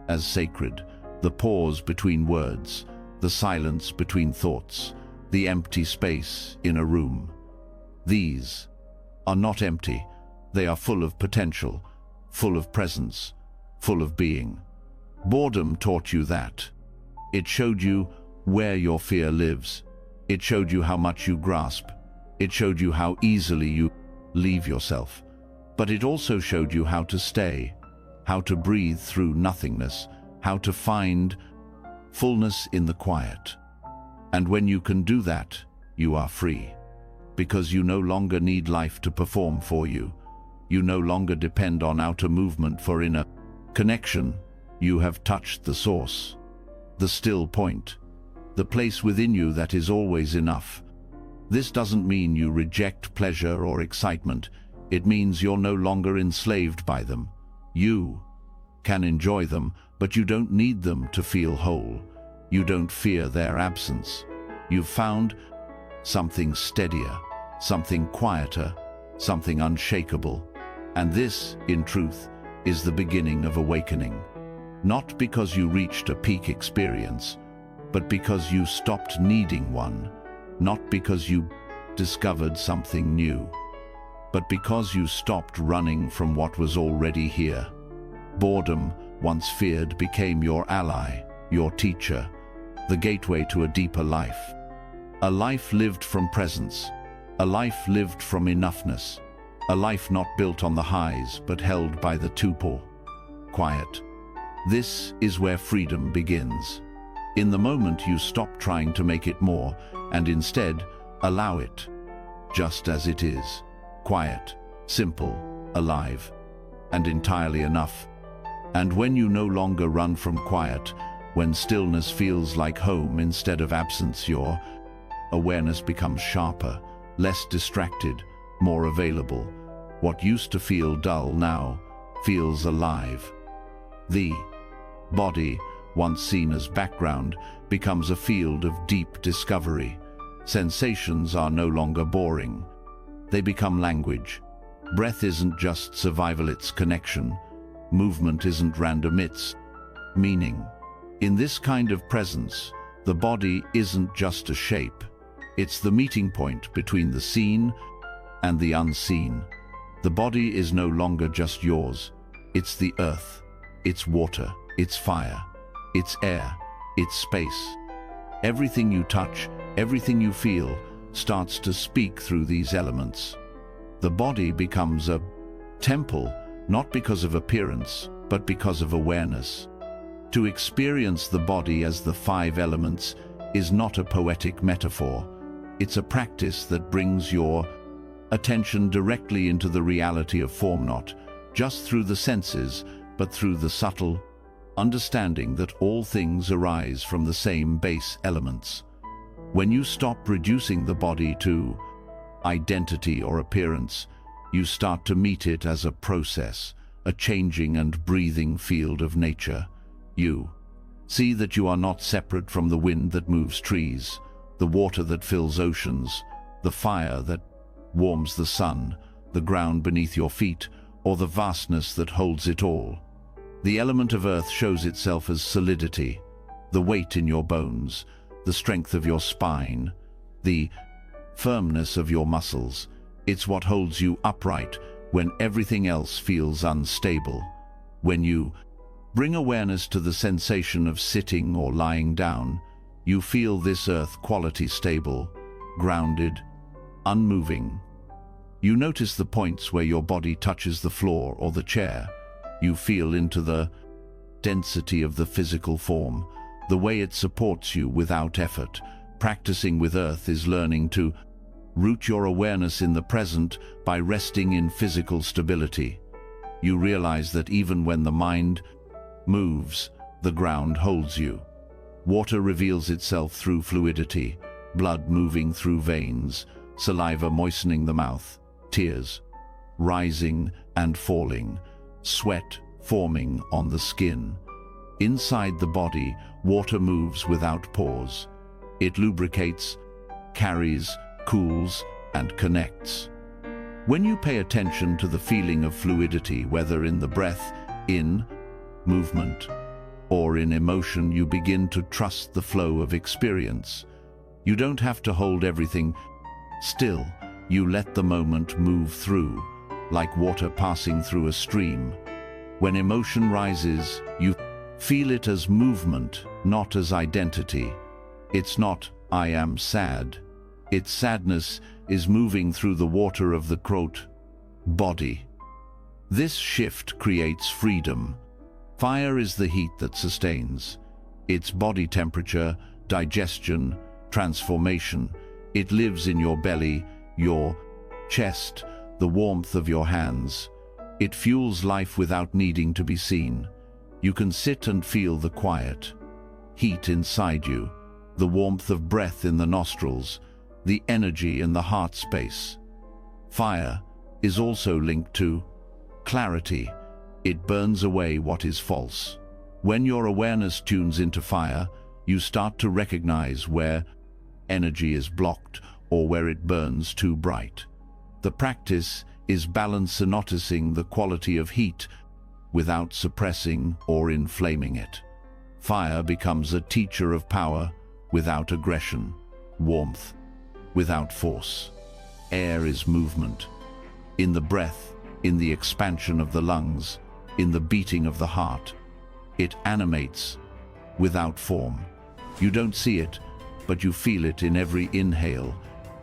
as sacred, the pause between words, the silence between thoughts, the empty space in a room. These are not empty. They are full of potential, full of presence, full of being. Boredom taught you that. It showed you where your fear lives. It showed you how much you grasp. It showed you how easily you leave yourself. But it also showed you how to stay, how to breathe through nothingness, how to find fullness in the quiet. And when you can do that, you are free. Because you no longer need life to perform for you. You no longer depend on outer movement for inner connection. You have touched the source, the still point, the place within you that is always enough. This doesn't mean you reject pleasure or excitement. It means you're no longer enslaved by them. You can enjoy them, but you don't need them to feel whole. You don't fear their absence. You've found something steadier, something quieter, something unshakable. And this, in truth, is the beginning of awakening. Not because you reached a peak experience, but because you stopped needing one. Not because you discovered something new, but because you stopped running from what was already here. Boredom, once feared, became your ally, your teacher, the gateway to a deeper life. A life lived from presence, a life lived from enoughness, a life not built on the highs but held by the tuple, quiet. This is where freedom begins. In the moment you stop trying to make it more and instead allow it, just as it is, quiet, simple, alive, and entirely enough. And when you no longer run from quiet, when stillness feels like home instead of absence, your awareness becomes sharper, less distracted, more available. What used to feel dull now feels alive. The body, once seen as background, becomes a field of deep discovery. Sensations are no longer boring. They become language. Breath isn't just survival, it's connection. Movement isn't random, it's meaning. In this kind of presence, the body isn't just a shape. It's the meeting point between the seen and the unseen. The body is no longer just yours. It's the earth, it's water, it's fire, it's air, it's space. Everything you touch, everything you feel, starts to speak through these elements. The body becomes a temple, not because of appearance, but because of awareness. To experience the body as the five elements is not a poetic metaphor. It's a practice that brings your attention directly into the reality of form, not just through the senses, but through the subtle understanding that all things arise from the same base elements. When you stop reducing the body to identity or appearance, you start to meet it as a process, a changing and breathing field of nature. You see that you are not separate from the wind that moves trees, the water that fills oceans, the fire that warms the sun, the ground beneath your feet, or the vastness that holds it all. The element of earth shows itself as solidity, the weight in your bones, the strength of your spine, the firmness of your muscles. It's what holds you upright when everything else feels unstable. When you bring awareness to the sensation of sitting or lying down, you feel this earth quality stable, grounded, unmoving. You notice the points where your body touches the floor or the chair. You feel into the density of the physical form, the way it supports you without effort. Practicing with earth is learning to root your awareness in the present by resting in physical stability. You realize that even when the mind moves, the ground holds you. Water reveals itself through fluidity, blood moving through veins, saliva moistening the mouth, tears rising and falling, sweat forming on the skin. Inside the body, water moves without pause. It lubricates, carries, cools, and connects. When you pay attention to the feeling of fluidity, whether in the breath, in movement, or in emotion, you begin to trust the flow of experience. You don't have to hold everything still. You let the moment move through, like water passing through a stream. When emotion rises, you feel it as movement, not as identity. It's not, "I am sad." Its sadness is moving through the water of the body. This shift creates freedom. Fire is the heat that sustains. Its body temperature, digestion, transformation. It lives in your belly, your chest, the warmth of your hands. It fuels life without needing to be seen. You can sit and feel the quiet heat inside you, the warmth of breath in the nostrils, the energy in the heart space. Fire is also linked to clarity. It burns away what is false. When your awareness tunes into fire, you start to recognize where energy is blocked or where it burns too bright. The practice is balancing, noticing the quality of heat without suppressing or inflaming it. Fire becomes a teacher of power without aggression, warmth without force. Air is movement. In the breath, in the expansion of the lungs, in the beating of the heart. It animates without form. You don't see it, but you feel it in every inhale,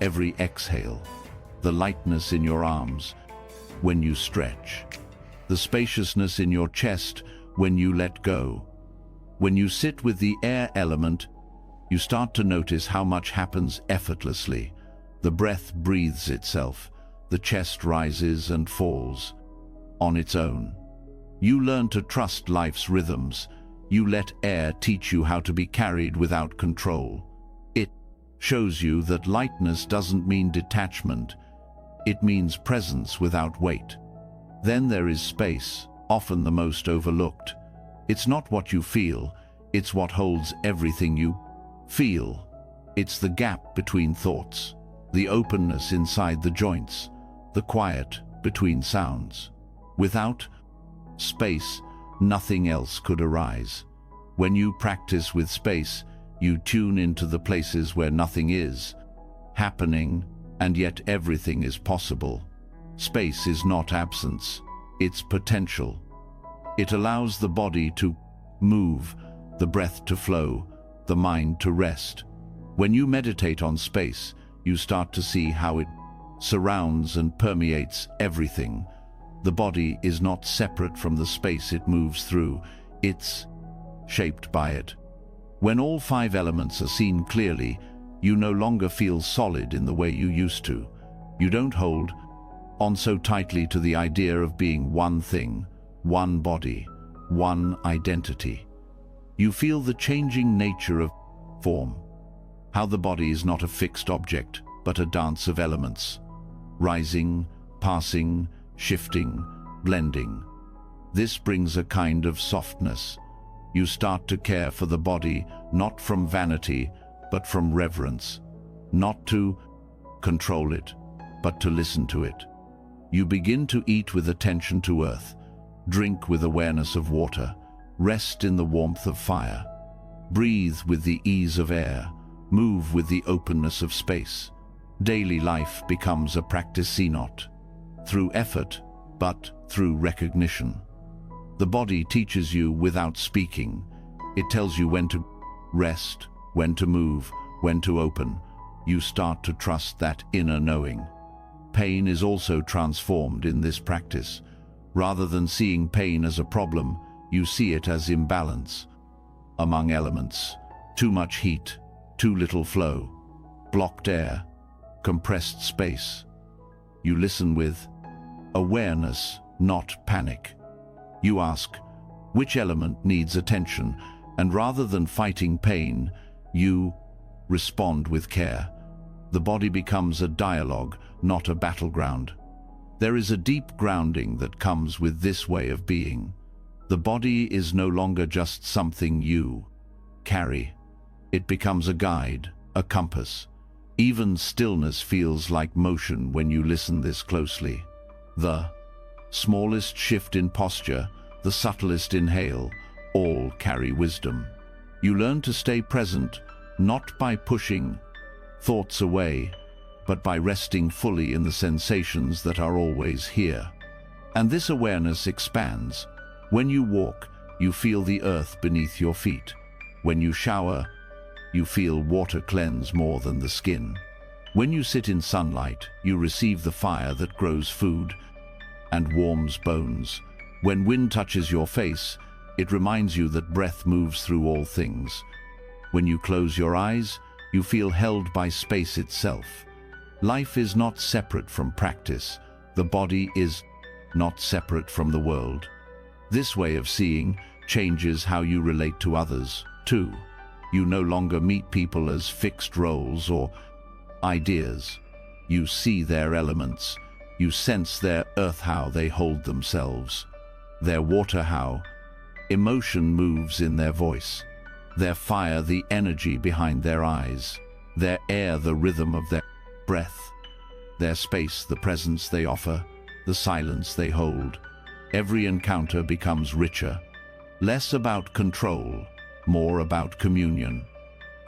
every exhale. The lightness in your arms when you stretch. The spaciousness in your chest when you let go. When you sit with the air element, you start to notice how much happens effortlessly. The breath breathes itself. The chest rises and falls on its own. You learn to trust life's rhythms. You let air teach you how to be carried without control. It shows you that lightness doesn't mean detachment. It means presence without weight. Then there is space, often the most overlooked. It's not what you feel, it's what holds everything you feel. It's the gap between thoughts, the openness inside the joints, the quiet between sounds. Without space, nothing else could arise. When you practice with space, you tune into the places where nothing is happening, and yet everything is possible. Space is not absence, it's potential. It allows the body to move, the breath to flow, the mind to rest. When you meditate on space, you start to see how it surrounds and permeates everything. The body is not separate from the space it moves through, it's shaped by it. When all 5 elements are seen clearly, you no longer feel solid in the way you used to. You don't hold on so tightly to the idea of being one thing, one body, one identity. You feel the changing nature of form, how the body is not a fixed object, but a dance of elements, rising, passing, shifting, blending. This brings a kind of softness. You start to care for the body, not from vanity, but from reverence. Not to control it, but to listen to it. You begin to eat with attention to earth, drink with awareness of water, rest in the warmth of fire, breathe with the ease of air, move with the openness of space. Daily life becomes a practice not through effort, but through recognition. The body teaches you without speaking. It tells you when to rest, when to move, when to open. You start to trust that inner knowing. Pain is also transformed in this practice. Rather than seeing pain as a problem, you see it as imbalance. among elements. Too much heat, too little flow, blocked air, compressed space. You listen with awareness, not panic. You ask, which element needs attention? And rather than fighting pain, you respond with care. The body becomes a dialogue, not a battleground. There is a deep grounding that comes with this way of being. The body is no longer just something you carry. It becomes a guide, a compass. Even stillness feels like motion when you listen this closely. The smallest shift in posture, the subtlest inhale, all carry wisdom. You learn to stay present, not by pushing thoughts away, but by resting fully in the sensations that are always here. And this awareness expands. When you walk, you feel the earth beneath your feet. When you shower, you feel water cleanse more than the skin. When you sit in sunlight, you receive the fire that grows food and warms bones. When wind touches your face, it reminds you that breath moves through all things. When you close your eyes, you feel held by space itself. Life is not separate from practice. The body is not separate from the world. This way of seeing changes how you relate to others, too. You no longer meet people as fixed roles or ideas. You see their elements. You sense their earth, how they hold themselves. Their water, how emotion moves in their voice. Their fire, the energy behind their eyes. Their air, the rhythm of their breath. Their space, the presence they offer, the silence they hold. Every encounter becomes richer, less about control, more about communion.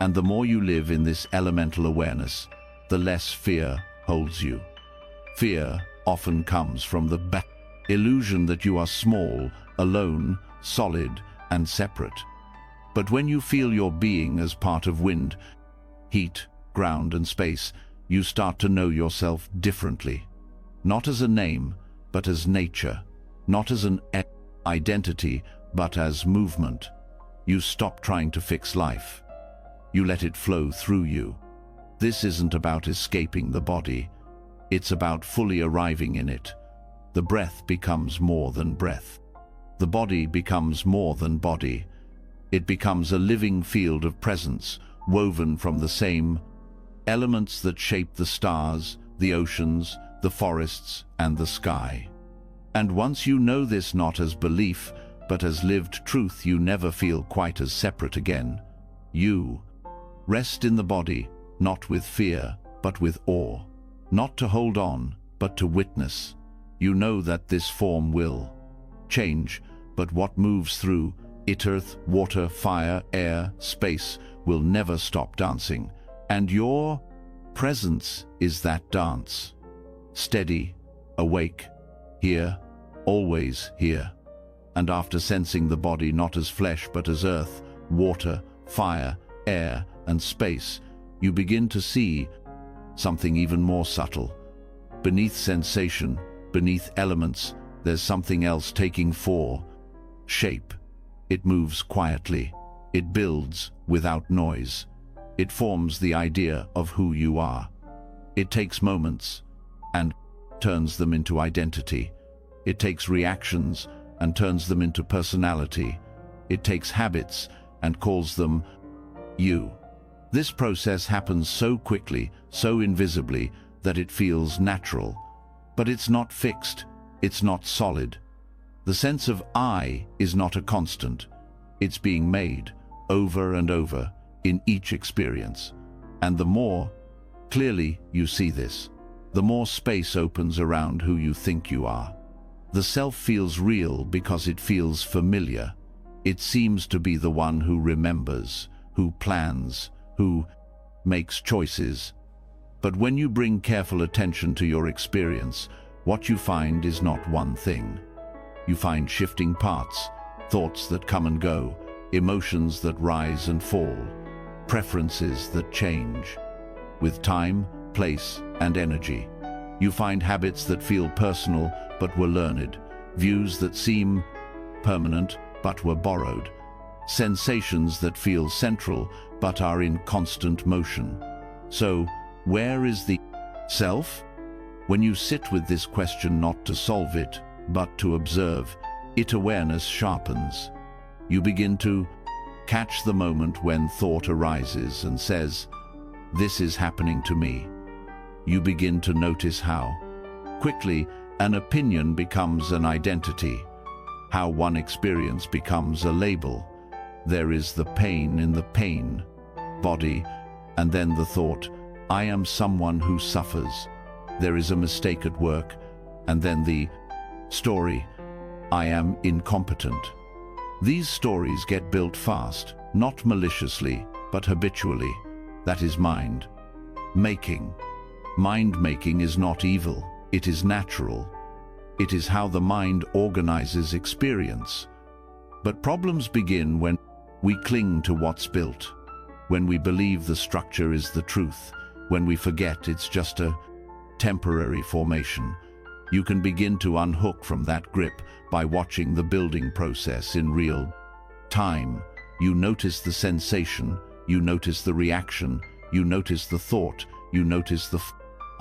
And the more you live in this elemental awareness, the less fear holds you. Fear often comes from the illusion that you are small, alone, solid, and separate. But when you feel your being as part of wind, heat, ground, and space, you start to know yourself differently. Not as a name, but as nature. Not as an identity, but as movement. You stop trying to fix life. You let it flow through you. This isn't about escaping the body. It's about fully arriving in it. The breath becomes more than breath. The body becomes more than body. It becomes a living field of presence, woven from the same elements that shape the stars, the oceans, the forests, and the sky. And once you know this not as belief, but as lived truth, you never feel quite as separate again. You rest in the body, not with fear, but with awe. Not to hold on, but to witness. You know that this form will change, but what moves through it, earth, water, fire, air, space, will never stop dancing. And your presence is that dance. Steady, awake, here, always here. And after sensing the body not as flesh but as earth, water, fire, air, and space, you begin to see something even more subtle. Beneath sensation, beneath elements, there's something else taking form, shape. It moves quietly. It builds without noise. It forms the idea of who you are. It takes moments and turns them into identity. It takes reactions and turns them into personality. It takes habits and calls them you. This process happens so quickly, so invisibly, that it feels natural. But it's not fixed. It's not solid. The sense of I is not a constant. It's being made over and over in each experience. And the more clearly you see this, the more space opens around who you think you are. The self feels real because it feels familiar. It seems to be the one who remembers, who plans, who makes choices. But when you bring careful attention to your experience, what you find is not one thing. You find shifting parts, thoughts that come and go, emotions that rise and fall, preferences that change. With time, place, and energy, you find habits that feel personal but were learned, views that seem permanent but were borrowed. sensations that feel central but are in constant motion. So, where is the self? When you sit with this question not to solve it, but to observe it, awareness sharpens. You begin to catch the moment when thought arises and says, "This is happening to me." You begin to notice how quickly an opinion becomes an identity, how one experience becomes a label. There is the pain in the pain body, and then the thought, "I am someone who suffers." There is a mistake at work, and then the story, "I am incompetent." These stories get built fast, not maliciously, but habitually. That is mind making. Mind making is not evil, it is natural. It is how the mind organizes experience. But problems begin when we cling to what's built, when we believe the structure is the truth, when we forget it's just a temporary formation. You can begin to unhook from that grip by watching the building process in real time. You notice the sensation, you notice the reaction, you notice the thought, you notice the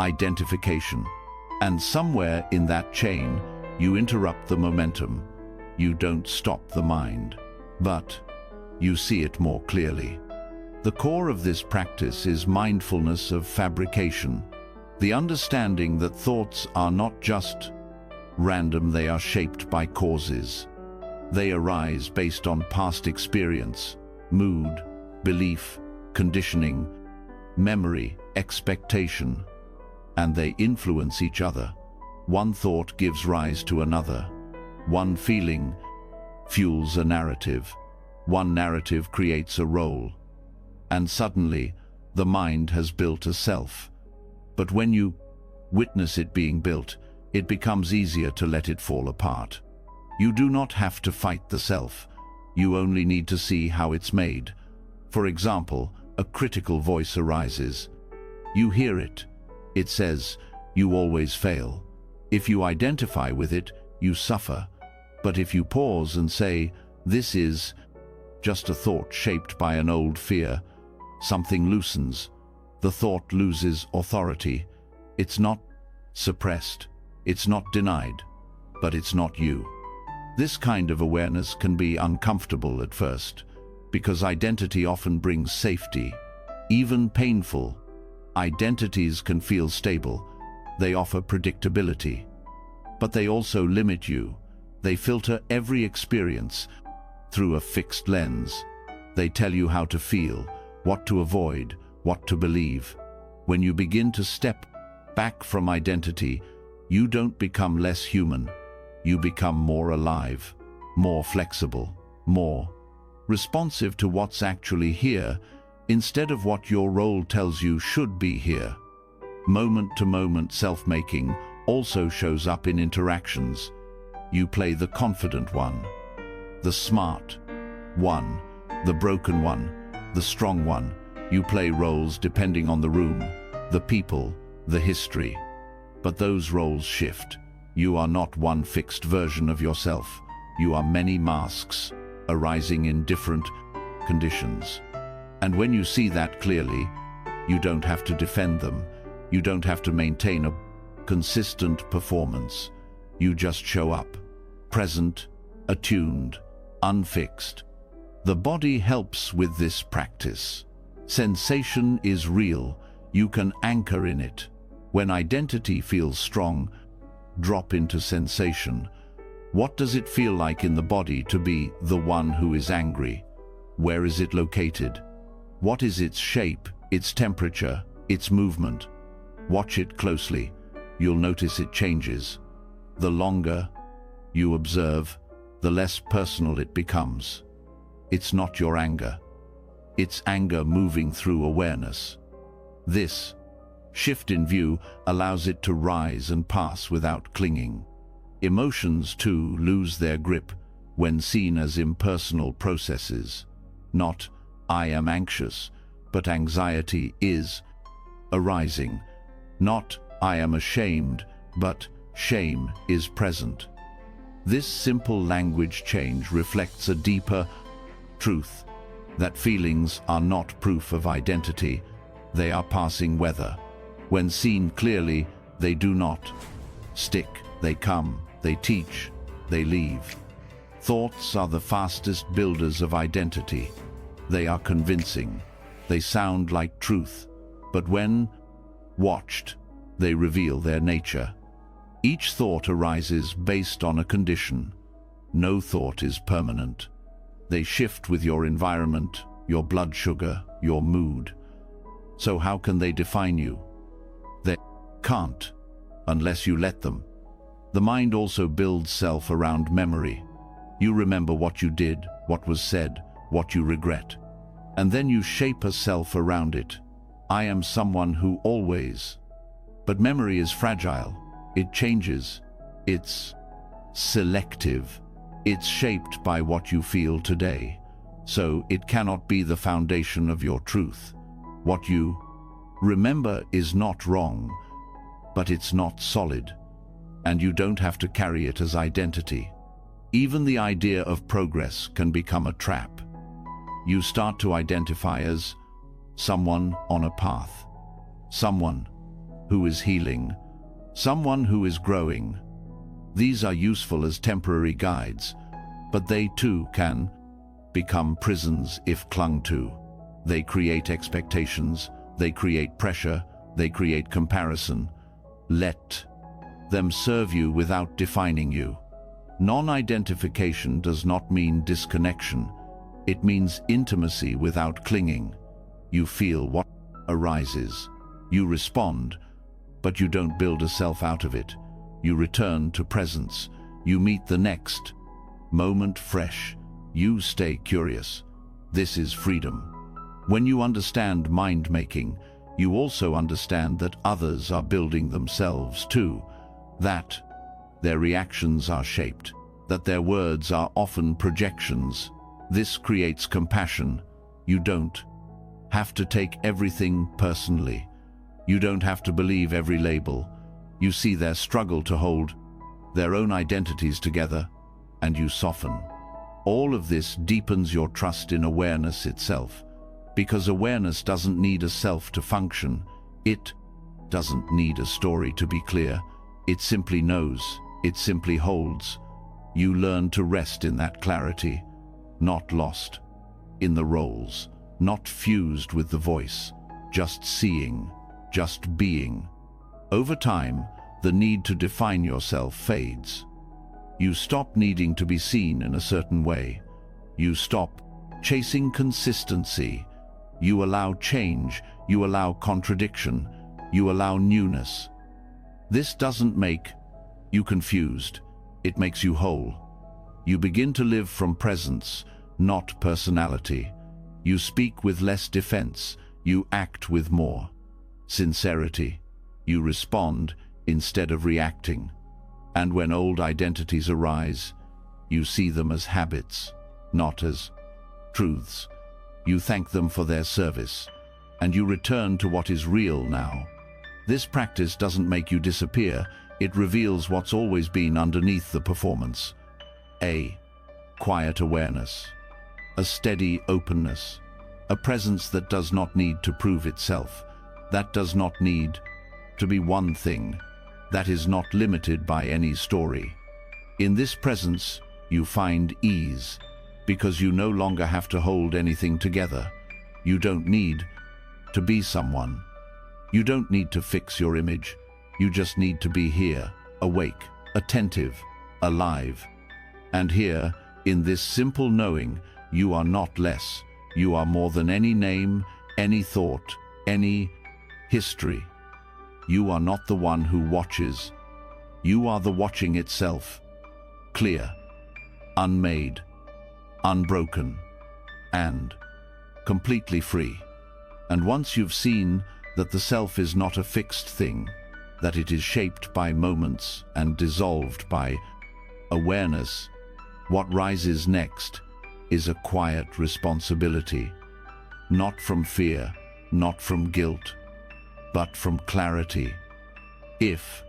identification. And somewhere in that chain, you interrupt the momentum. You don't stop the mind, but you see it more clearly. The core of this practice is mindfulness of fabrication, the understanding that thoughts are not just random, they are shaped by causes. They arise based on past experience, mood, belief, conditioning, memory, expectation, and they influence each other. One thought gives rise to another. One feeling fuels a narrative. One narrative creates a role. And suddenly, the mind has built a self. But when you witness it being built, it becomes easier to let it fall apart. You do not have to fight the self. You only need to see how it's made. For example, a critical voice arises. You hear it. It says, "You always fail." If you identify with it, you suffer. But if you pause and say, "This is just a thought shaped by an old fear," something loosens. The thought loses authority. It's not suppressed. It's not denied. But it's not you. This kind of awareness can be uncomfortable at first, because identity often brings safety, even painful. Identities can feel stable. They offer predictability. But they also limit you. They filter every experience through a fixed lens. They tell you how to feel, what to avoid, what to believe. When you begin to step back from identity, you don't become less human. You become more alive, more flexible, more responsive to what's actually here, instead of what your role tells you should be here. Moment-to-moment self-making also shows up in interactions. You play the confident one, the smart one, the broken one, the strong one. You play roles depending on the room, the people, the history. But those roles shift. You are not one fixed version of yourself. You are many masks, arising in different conditions. And when you see that clearly, you don't have to defend them. You don't have to maintain a consistent performance. You just show up, present, attuned, unfixed. The body helps with this practice. Sensation is real. You can anchor in it. When identity feels strong, drop into sensation. What does it feel like in the body to be the one who is angry? Where is it located? What is its shape, its temperature, its movement? Watch it closely. You'll notice it changes. The longer you observe, the less personal it becomes. It's not your anger. It's anger moving through awareness. This shift in view allows it to rise and pass without clinging. Emotions, too, lose their grip when seen as impersonal processes. Not, "I am anxious," but anxiety is arising. Not, "I am ashamed," but shame is present. This simple language change reflects a deeper truth, that feelings are not proof of identity, they are passing weather. When seen clearly, they do not stick, they come, they teach, they leave. Thoughts are the fastest builders of identity. They are convincing. They sound like truth, but when watched, they reveal their nature. Each thought arises based on a condition. No thought is permanent. They shift with your environment, your blood sugar, your mood. So how can they define you? They can't, unless you let them. The mind also builds self around memory. You remember what you did, what was said, what you regret. And then you shape a self around it. I am someone who always. But memory is fragile. It changes. It's selective. It's shaped by what you feel today. So it cannot be the foundation of your truth. What you remember is not wrong, but it's not solid. And you don't have to carry it as identity. Even the idea of progress can become a trap. You start to identify as someone on a path, someone who is healing, someone who is growing. These are useful as temporary guides, but they too can become prisons if clung to. They create expectations, they create pressure, they create comparison. Let them serve you without defining you. Non-identification does not mean disconnection. It means intimacy without clinging. You feel what arises. You respond, but you don't build a self out of it. You return to presence. You meet the next moment fresh. You stay curious. This is freedom. When you understand mind-making, you also understand that others are building themselves too, that their reactions are shaped, that their words are often projections. This creates compassion. You don't have to take everything personally. You don't have to believe every label. You see their struggle to hold their own identities together, and you soften. All of this deepens your trust in awareness itself, because awareness doesn't need a self to function. It doesn't need a story to be clear. It simply knows. It simply holds. You learn to rest in that clarity, not lost in the roles, not fused with the voice, just seeing, just being. Over time, the need to define yourself fades. You stop needing to be seen in a certain way. You stop chasing consistency. You allow change. You allow contradiction. You allow newness. This doesn't make you confused. It makes you whole. You begin to live from presence, not personality. You speak with less defense. You act with more sincerity. You respond instead of reacting. And when old identities arise, you see them as habits, not as truths. You thank them for their service, and you return to what is real now. This practice doesn't make you disappear. It reveals what's always been underneath the performance. A quiet awareness, a steady openness, a presence that does not need to prove itself, that does not need to be one thing, that is not limited by any story. In this presence, you find ease, because you no longer have to hold anything together. You don't need to be someone. You don't need to fix your image. You just need to be here, awake, attentive, alive. And here, in this simple knowing, you are not less. You are more than any name, any thought, any history. You are not the one who watches. You are the watching itself. Clear, unmade, unbroken, and completely free. And once you've seen that the self is not a fixed thing, that it is shaped by moments and dissolved by awareness, what rises next is a quiet responsibility, not from fear, not from guilt, but from clarity. If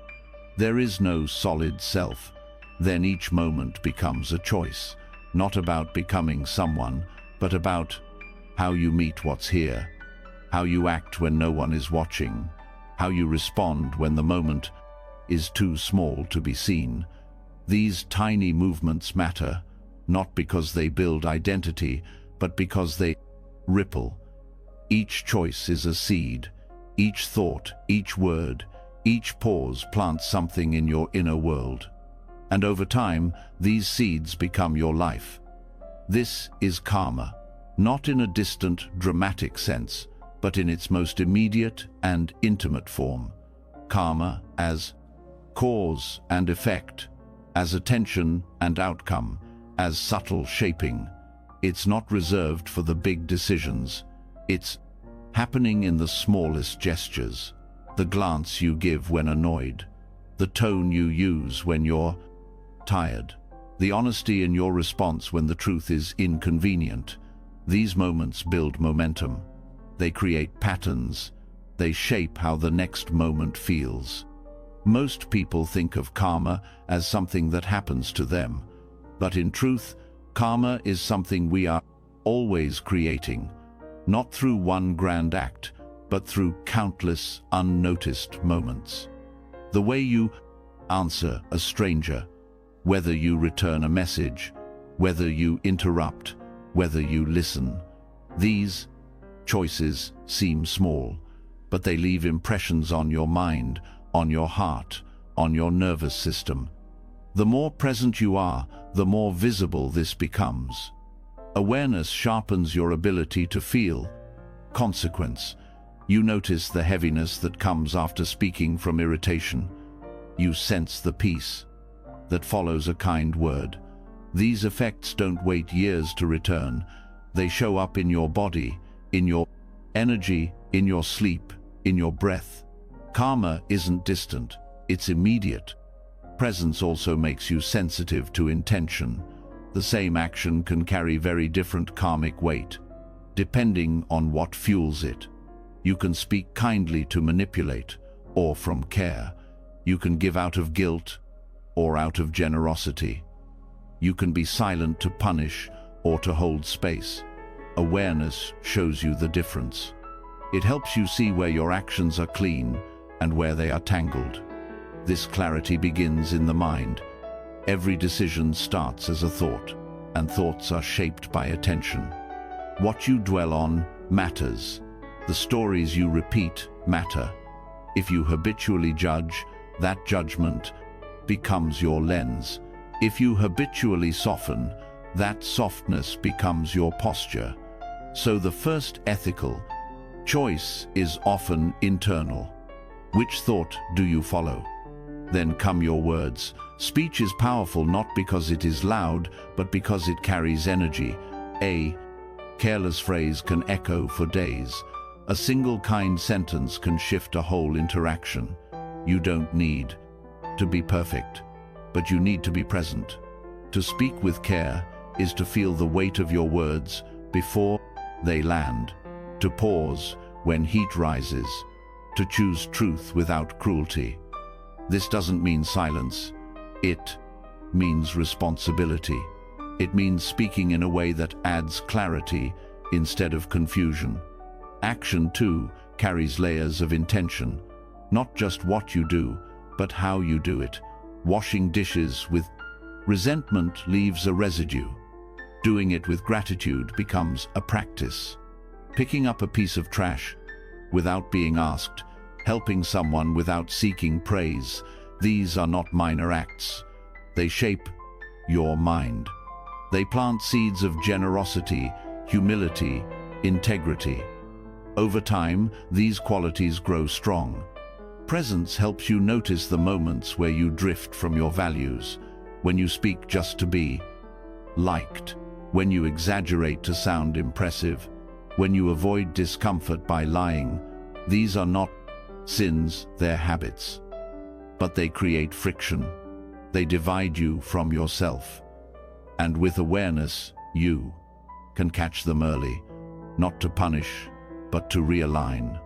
there is no solid self, then each moment becomes a choice, not about becoming someone, but about how you meet what's here, how you act when no one is watching, how you respond when the moment is too small to be seen. These tiny movements matter, not because they build identity, but because they ripple. Each choice is a seed. Each thought, each word, each pause plants something in your inner world. And over time, these seeds become your life. This is karma, not in a distant, dramatic sense, but in its most immediate and intimate form. Karma as cause and effect, as attention and outcome, as subtle shaping. It's not reserved for the big decisions. It's happening in the smallest gestures, the glance you give when annoyed, the tone you use when you're tired, the honesty in your response when the truth is inconvenient. These moments build momentum. They create patterns. They shape how the next moment feels. Most people think of karma as something that happens to them, but in truth, karma is something we are always creating, not through one grand act, but through countless unnoticed moments. The way you answer a stranger, whether you return a message, whether you interrupt, whether you listen. These choices seem small, but they leave impressions on your mind, on your heart, on your nervous system. The more present you are, the more visible this becomes. Awareness sharpens your ability to feel consequence. You notice the heaviness that comes after speaking from irritation. You sense the peace that follows a kind word. These effects don't wait years to return. They show up in your body, in your energy, in your sleep, in your breath. Karma isn't distant, it's immediate. Presence also makes you sensitive to intention. The same action can carry very different karmic weight, depending on what fuels it. You can speak kindly to manipulate, or from care. You can give out of guilt, or out of generosity. You can be silent to punish, or to hold space. Awareness shows you the difference. It helps you see where your actions are clean and where they are tangled. This clarity begins in the mind. Every decision starts as a thought, and thoughts are shaped by attention. What you dwell on matters. The stories you repeat matter. If you habitually judge, that judgment becomes your lens. If you habitually soften, that softness becomes your posture. So the first ethical choice is often internal. Which thought do you follow? Then come your words. Speech is powerful not because it is loud, but because it carries energy. A careless phrase can echo for days. A single kind sentence can shift a whole interaction. You don't need to be perfect, but you need to be present. To speak with care is to feel the weight of your words before they land, to pause when heat rises, to choose truth without cruelty. This doesn't mean silence. It means responsibility. It means speaking in a way that adds clarity instead of confusion. Action, too, carries layers of intention. Not just what you do, but how you do it. Washing dishes with resentment leaves a residue. Doing it with gratitude becomes a practice. Picking up a piece of trash without being asked, helping someone without seeking praise, these are not minor acts. They shape your mind. They plant seeds of generosity, humility, integrity. Over time, these qualities grow strong. Presence helps you notice the moments where you drift from your values, when you speak just to be liked, when you exaggerate to sound impressive, when you avoid discomfort by lying. These are not sins, they're habits. But they create friction. They divide you from yourself. And with awareness, you can catch them early, not to punish, but to realign.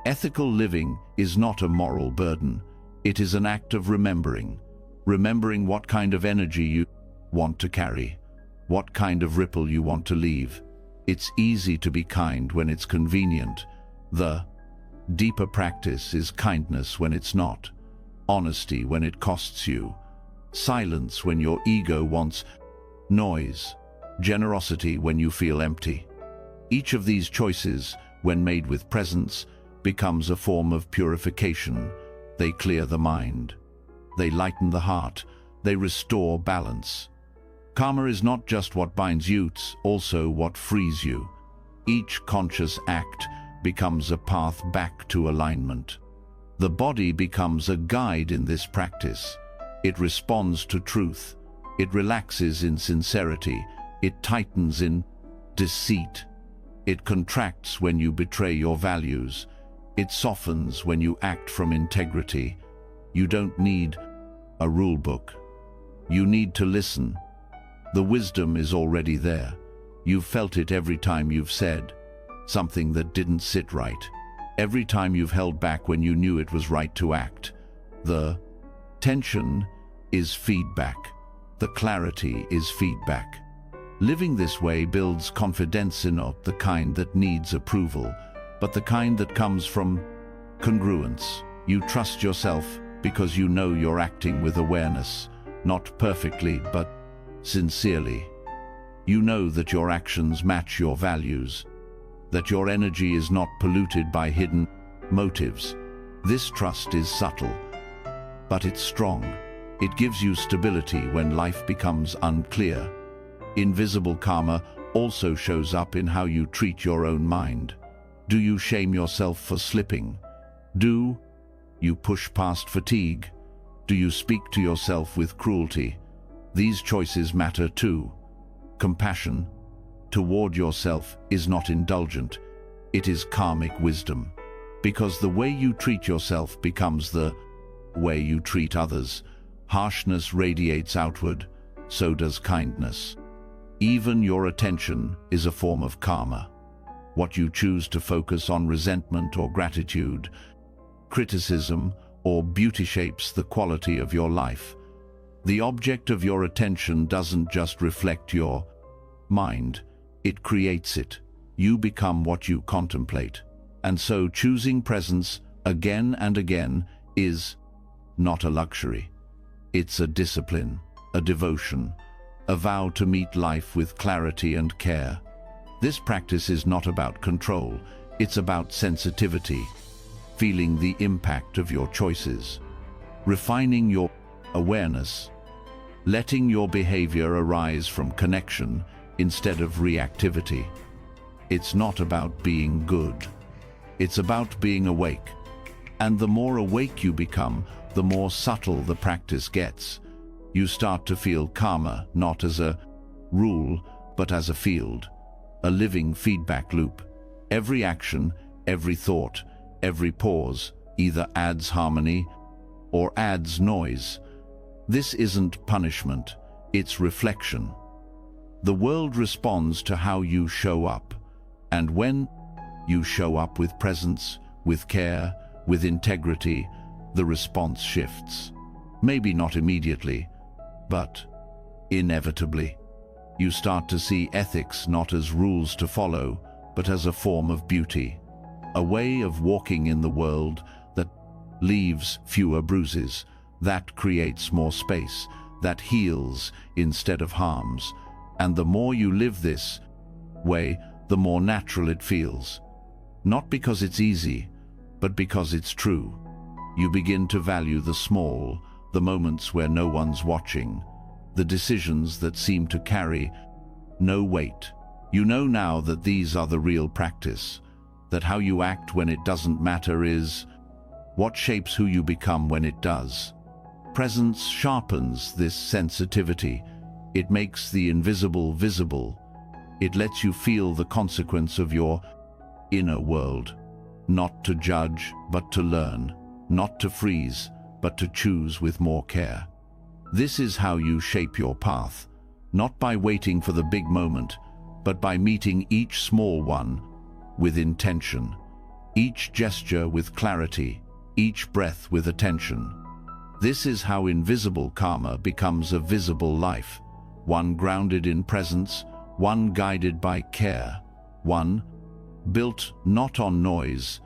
Ethical living is not a moral burden. It is an act of remembering. Remembering what kind of energy you want to carry, what kind of ripple you want to leave. It's easy to be kind when it's convenient. The deeper practice is kindness when it's not, honesty when it costs you, silence when your ego wants noise, generosity when you feel empty. Each of these choices, when made with presence, becomes a form of purification. They clear the mind. They lighten the heart. They restore balance. Karma is not just what binds you, it's also what frees you. Each conscious act becomes a path back to alignment. The body becomes a guide in this practice. It responds to truth. It relaxes in sincerity. It tightens in deceit. It contracts when you betray your values. It softens when you act from integrity. You don't need a rule book. You need to listen. The wisdom is already there. You've felt it every time you've said something that didn't sit right. Every time you've held back when you knew it was right to act. The tension is feedback. The clarity is feedback. Living this way builds confidence, in not the kind that needs approval, but the kind that comes from congruence. You trust yourself because you know you're acting with awareness, not perfectly, but sincerely. You know that your actions match your values, that your energy is not polluted by hidden motives. This trust is subtle, but it's strong. It gives you stability when life becomes unclear. Invisible karma also shows up in how you treat your own mind. Do you shame yourself for slipping? Do you push past fatigue? Do you speak to yourself with cruelty? These choices matter too. Compassion toward yourself is not indulgent. It is karmic wisdom. Because the way you treat yourself becomes the way you treat others. Harshness radiates outward, so does kindness. Even your attention is a form of karma. What you choose to focus on, resentment or gratitude, criticism or beauty, shapes the quality of your life. The object of your attention doesn't just reflect your mind, it creates it. You become what you contemplate. And so choosing presence again and again is not a luxury. It's a discipline, a devotion, a vow to meet life with clarity and care. This practice is not about control, it's about sensitivity, feeling the impact of your choices, refining your awareness, letting your behavior arise from connection instead of reactivity. It's not about being good, it's about being awake. And the more awake you become, the more subtle the practice gets. You start to feel karma not as a rule, but as a field, a living feedback loop. Every action, every thought, every pause either adds harmony or adds noise. This isn't punishment, it's reflection. The world responds to how you show up, and when you show up with presence, with care, with integrity, the response shifts. Maybe not immediately, but inevitably. You start to see ethics not as rules to follow, but as a form of beauty, a way of walking in the world that leaves fewer bruises, that creates more space, that heals instead of harms. And the more you live this way, the more natural it feels. Not because it's easy, but because it's true. You begin to value the small, the moments where no one's watching, the decisions that seem to carry no weight. You know now that these are the real practice, that how you act when it doesn't matter is what shapes who you become when it does. Presence sharpens this sensitivity. It makes the invisible visible. It lets you feel the consequence of your inner world. Not to judge, but to learn. Not to freeze, but to choose with more care. This is how you shape your path, not by waiting for the big moment, but by meeting each small one with intention, each gesture with clarity, each breath with attention. This is how invisible karma becomes a visible life, one grounded in presence, one guided by care, One, built not on noise,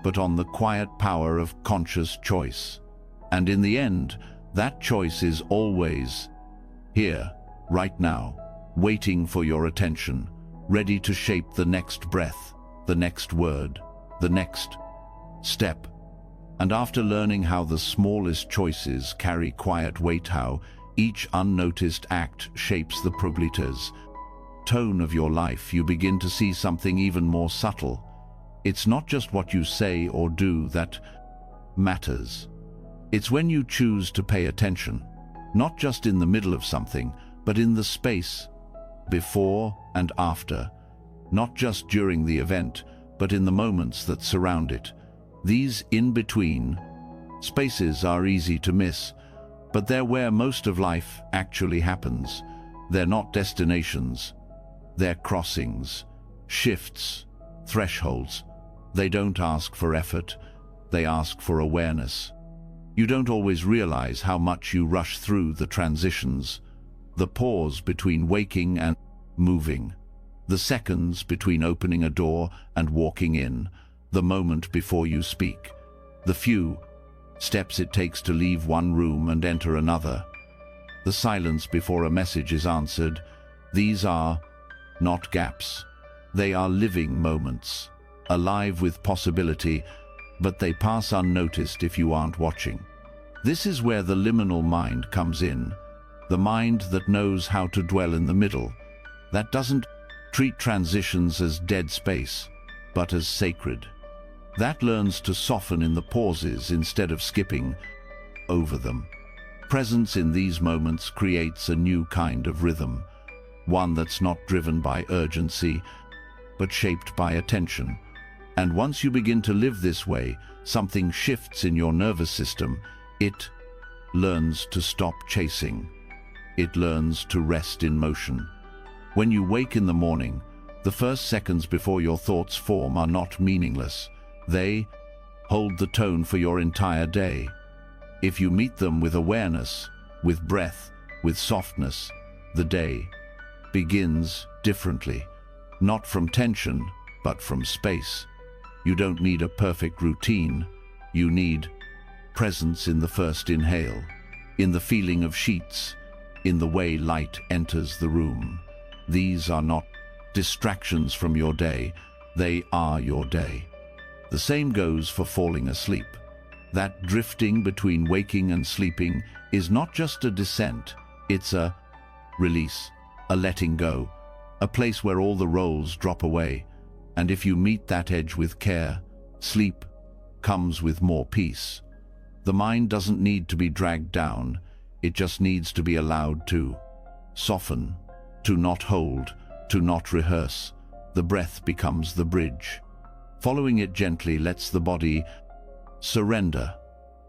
but on the quiet power of conscious choice. And in the end, that choice is always here, right now, waiting for your attention, ready to shape the next breath, the next word, the next step. And after learning how the smallest choices carry quiet weight, how each unnoticed act shapes the probabilities, tone of your life, you begin to see something even more subtle. It's not just what you say or do that matters. It's when you choose to pay attention, not just in the middle of something, but in the space before and after, not just during the event, but in the moments that surround it. These in-between spaces are easy to miss, but they're where most of life actually happens. They're not destinations. They're crossings, shifts, thresholds. They don't ask for effort. They ask for awareness. You don't always realize how much you rush through the transitions, the pause between waking and moving, the seconds between opening a door and walking in, the moment before you speak, the few steps it takes to leave one room and enter another, the silence before a message is answered. These are not gaps. They are living moments, alive with possibility, but they pass unnoticed if you aren't watching. This is where the liminal mind comes in, the mind that knows how to dwell in the middle, that doesn't treat transitions as dead space, but as sacred. That learns to soften in the pauses instead of skipping over them. Presence in these moments creates a new kind of rhythm, one that's not driven by urgency, but shaped by attention. And once you begin to live this way, something shifts in your nervous system. It learns to stop chasing. It learns to rest in motion. When you wake in the morning, the first seconds before your thoughts form are not meaningless. They hold the tone for your entire day. If you meet them with awareness, with breath, with softness, the day begins differently, not from tension, but from space. You don't need a perfect routine. You need presence in the first inhale, in the feeling of sheets, in the way light enters the room. These are not distractions from your day. They are your day. The same goes for falling asleep. That drifting between waking and sleeping is not just a descent, it's a release, a letting go, a place where all the roles drop away. And if you meet that edge with care, sleep comes with more peace. The mind doesn't need to be dragged down, it just needs to be allowed to soften, to not hold, to not rehearse. The breath becomes the bridge. Following it gently lets the body surrender.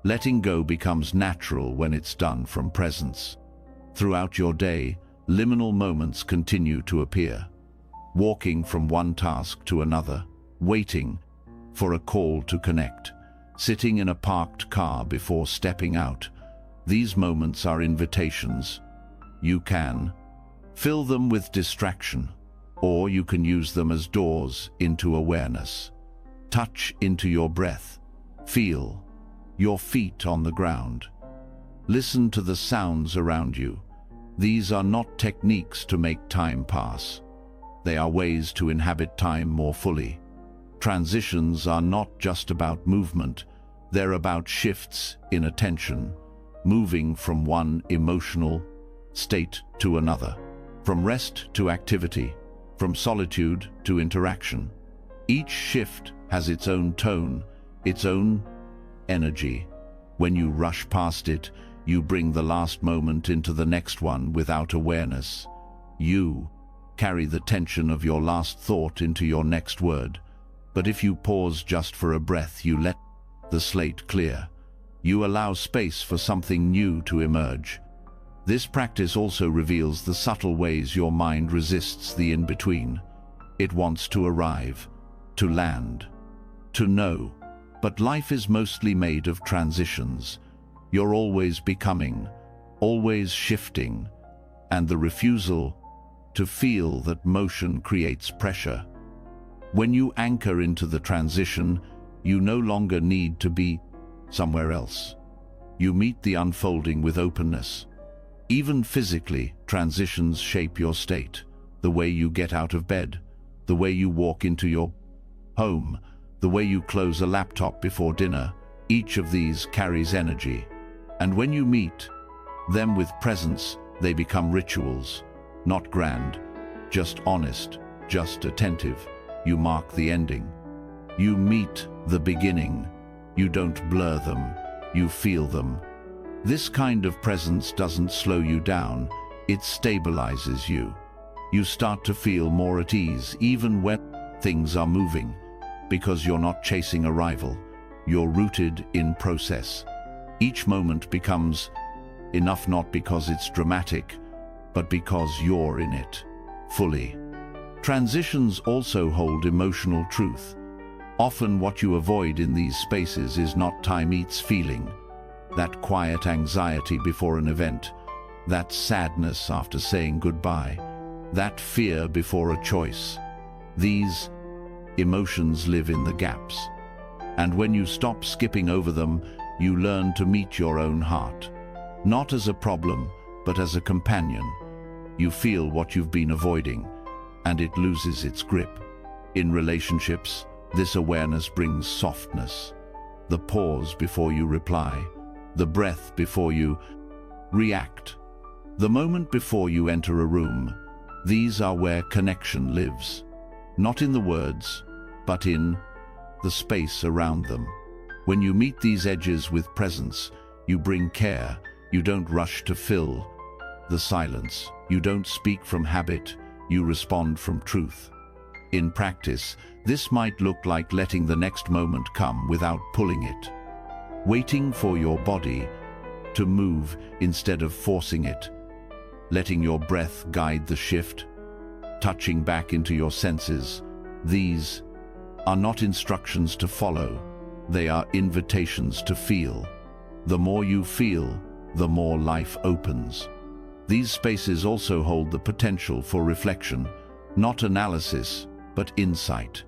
Letting go becomes natural when it's done from presence. Throughout your day, liminal moments continue to appear. Walking from one task to another, waiting for a call to connect, sitting in a parked car before stepping out. These moments are invitations. You can fill them with distraction, or you can use them as doors into awareness. Touch into your breath. Feel your feet on the ground. Listen to the sounds around you. These are not techniques to make time pass. They are ways to inhabit time more fully. Transitions are not just about movement. They're about shifts in attention, moving from one emotional state to another, from rest to activity, from solitude to interaction. Each shift has its own tone, its own energy. When you rush past it, you bring the last moment into the next one without awareness. You carry the tension of your last thought into your next word. But if you pause just for a breath, you let the slate clear. You allow space for something new to emerge. This practice also reveals the subtle ways your mind resists the in-between. It wants to arrive, to land, to know. But life is mostly made of transitions. You're always becoming, always shifting, and the refusal to feel that motion creates pressure. When you anchor into the transition, you no longer need to be somewhere else. You meet the unfolding with openness. Even physically, transitions shape your state. The way you get out of bed, the way you walk into your home, the way you close a laptop before dinner, each of these carries energy. And when you meet them with presence, they become rituals, not grand, just honest, just attentive. You mark the ending. You meet the beginning. You don't blur them, you feel them. This kind of presence doesn't slow you down, it stabilizes you. You start to feel more at ease, even when things are moving, because you're not chasing arrival, you're rooted in process. Each moment becomes enough not because it's dramatic, but because you're in it, fully. Transitions also hold emotional truth. Often what you avoid in these spaces is not time eats feeling, that quiet anxiety before an event, that sadness after saying goodbye, that fear before a choice. These emotions live in the gaps. And when you stop skipping over them, you learn to meet your own heart. Not as a problem, but as a companion. You feel what you've been avoiding, and it loses its grip. In relationships, this awareness brings softness. The pause before you reply, the breath before you react, the moment before you enter a room. These are where connection lives. Not in the words, but in the space around them. When you meet these edges with presence, you bring care. You don't rush to fill the silence. You don't speak from habit. You respond from truth. In practice, this might look like letting the next moment come without pulling it. Waiting for your body to move instead of forcing it. Letting your breath guide the shift. Touching back into your senses. These are not instructions to follow. They are invitations to feel. The more you feel, the more life opens. These spaces also hold the potential for reflection, not analysis, but insight.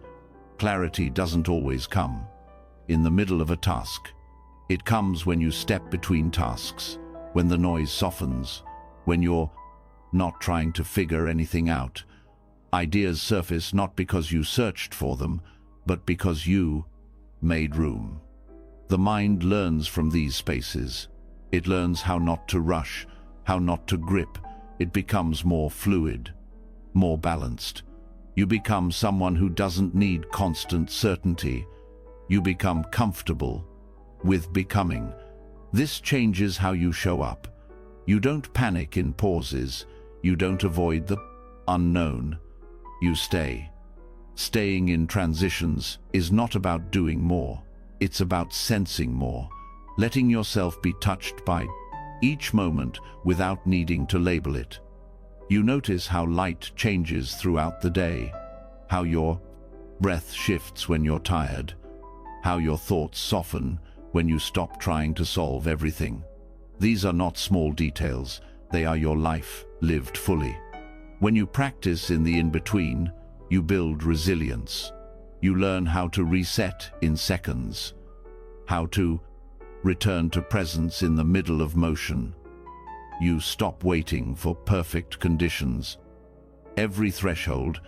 Clarity doesn't always come in the middle of a task. It comes when you step between tasks, when the noise softens, when you're not trying to figure anything out. Ideas surface not because you searched for them, but because you made room. The mind learns from these spaces. It learns how not to rush, how not to grip. It becomes more fluid, more balanced. You become someone who doesn't need constant certainty. You become comfortable with becoming. This changes how you show up. You don't panic in pauses. You don't avoid the unknown. You stay. Staying in transitions is not about doing more. It's about sensing more, letting yourself be touched by each moment without needing to label it. You notice how light changes throughout the day, how your breath shifts when you're tired, how your thoughts soften when you stop trying to solve everything. These are not small details, they are your life lived fully. When you practice in the in-between, you build resilience. You learn how to reset in seconds, how to return to presence in the middle of motion. You stop waiting for perfect conditions. Every threshold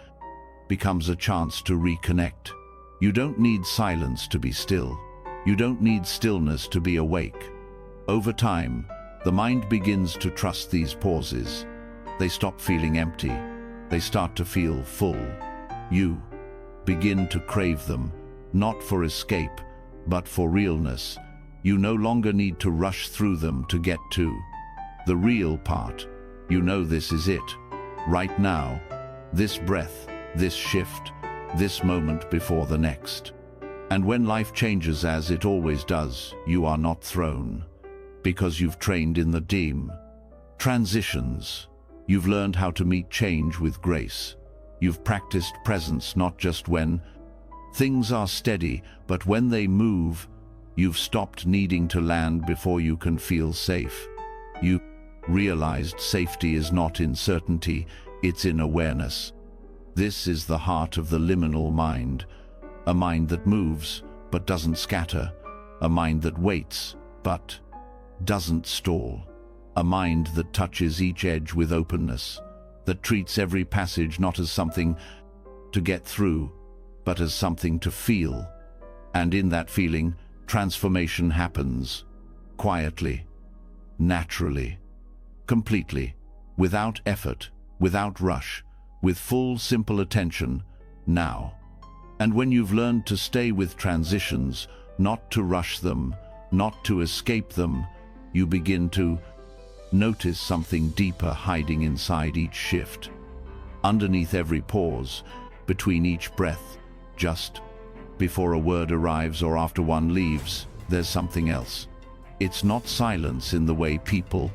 becomes a chance to reconnect. You don't need silence to be still. You don't need stillness to be awake. Over time, the mind begins to trust these pauses. They stop feeling empty. They start to feel full. You begin to crave them, not for escape, but for realness. You no longer need to rush through them to get to the real part. You know this is it. Right now, this breath, this shift, this moment before the next. And when life changes as it always does, you are not thrown, because you've trained in the dim transitions. You've learned how to meet change with grace. You've practiced presence not just when things are steady, but when they move. You've stopped needing to land before you can feel safe. You realized safety is not in certainty, it's in awareness. This is the heart of the liminal mind, a mind that moves but doesn't scatter, a mind that waits but doesn't stall, a mind that touches each edge with openness, that treats every passage not as something to get through, but as something to feel. And in that feeling, transformation happens, quietly, naturally, completely, without effort, without rush, with full, simple attention, now. And when you've learned to stay with transitions, not to rush them, not to escape them, you begin to notice something deeper hiding inside each shift. Underneath every pause, between each breath, just before a word arrives or after one leaves, there's something else. It's not silence in the way people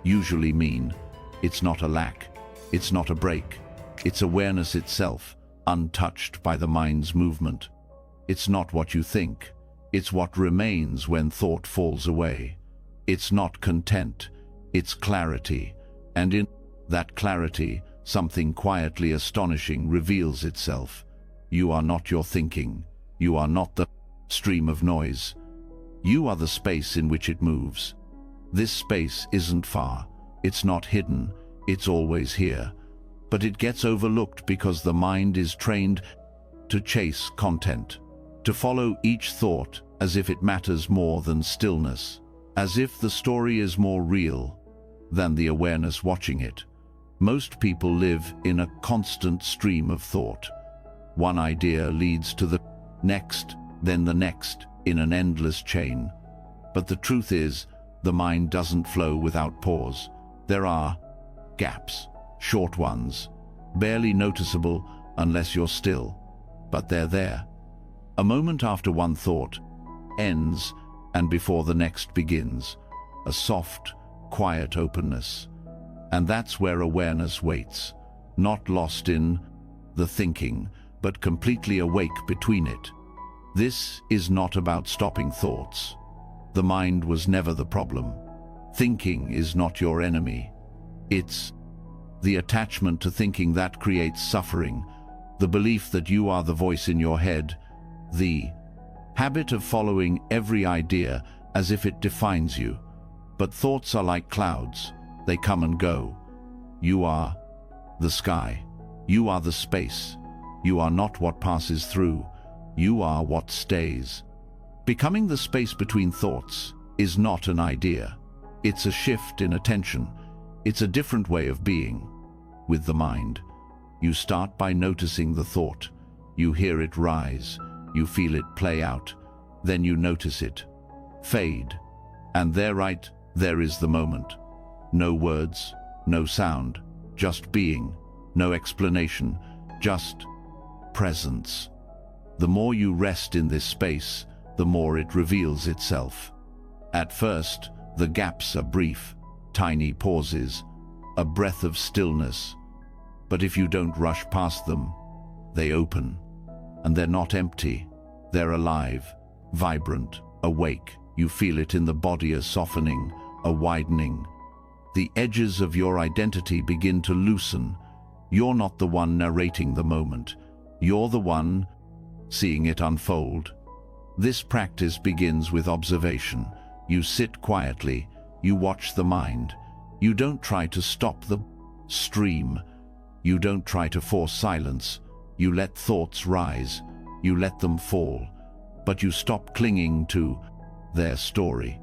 usually mean. It's not a lack. It's not a break. It's awareness itself, untouched by the mind's movement. It's not what you think. It's what remains when thought falls away. It's not content. It's clarity. And in that clarity, something quietly astonishing reveals itself. You are not your thinking. You are not the stream of noise. You are the space in which it moves. This space isn't far. It's not hidden. It's always here. But it gets overlooked because the mind is trained to chase content, to follow each thought as if it matters more than stillness, as if the story is more real than the awareness watching it. Most people live in a constant stream of thought. One idea leads to the next, then the next, in an endless chain. But the truth is, the mind doesn't flow without pause. There are gaps, short ones, barely noticeable unless you're still, but they're there. A moment after one thought ends and before the next begins, a soft, quiet openness. And that's where awareness waits, not lost in the thinking, but completely awake between it. This is not about stopping thoughts. The mind was never the problem. Thinking is not your enemy. It's the attachment to thinking that creates suffering, the belief that you are the voice in your head, the habit of following every idea as if it defines you. But thoughts are like clouds. They come and go. You are the sky. You are the space. You are not what passes through. You are what stays. Becoming the space between thoughts is not an idea. It's a shift in attention. It's a different way of being. With the mind, you start by noticing the thought. You hear it rise. You feel it play out. Then you notice it fade. And there is the moment. No words, no sound, just being, no explanation, just presence. The more you rest in this space, the more it reveals itself. At first, the gaps are brief, tiny pauses, a breath of stillness. But if you don't rush past them, they open. And they're not empty. They're alive, vibrant, awake. You feel it in the body, a softening, a widening. The edges of your identity begin to loosen. You're not the one narrating the moment. You're the one seeing it unfold. This practice begins with observation. You sit quietly. You watch the mind. You don't try to stop the stream. You don't try to force silence. You let thoughts rise. You let them fall. But you stop clinging to their story.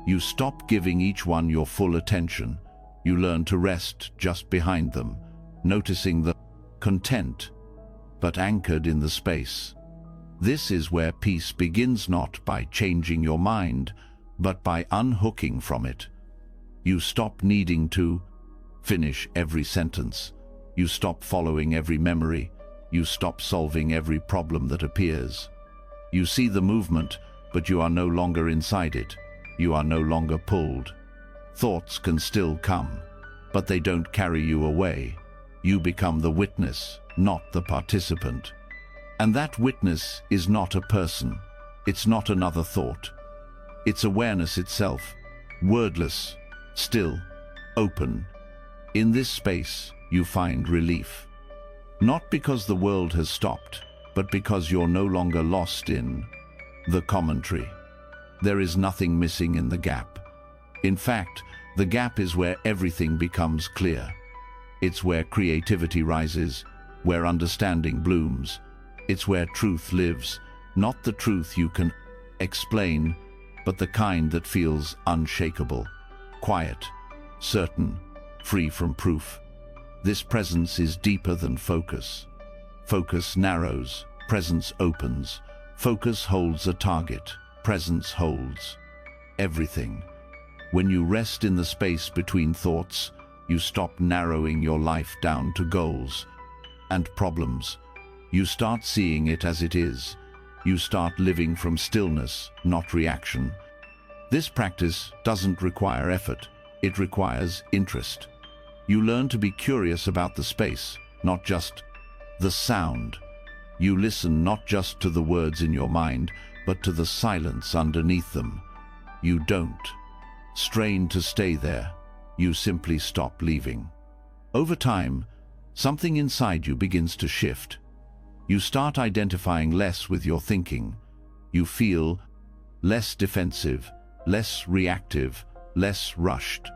You stop giving each one your full attention. You learn to rest just behind them, noticing the content, but anchored in the space. This is where peace begins, not by changing your mind, but by unhooking from it. You stop needing to finish every sentence. You stop following every memory. You stop solving every problem that appears. You see the movement, but you are no longer inside it. You are no longer pulled. Thoughts can still come, but they don't carry you away. You become the witness, not the participant. And that witness is not a person. It's not another thought. It's awareness itself, wordless, still, open. In this space, you find relief. Not because the world has stopped, but because you're no longer lost in the commentary. There is nothing missing in the gap. In fact, the gap is where everything becomes clear. It's where creativity rises, where understanding blooms. It's where truth lives, not the truth you can explain, but the kind that feels unshakable, quiet, certain, free from proof. This presence is deeper than focus. Focus narrows, presence opens. Focus holds a target, presence holds everything. When you rest in the space between thoughts, you stop narrowing your life down to goals and problems. You start seeing it as it is. You start living from stillness, not reaction. This practice doesn't require effort. It requires interest. You learn to be curious about the space, not just the sound. You listen not just to the words in your mind, but to the silence underneath them. You don't strain to stay there. You simply stop leaving. Over time, something inside you begins to shift. You start identifying less with your thinking. You feel less defensive, less reactive, less rushed.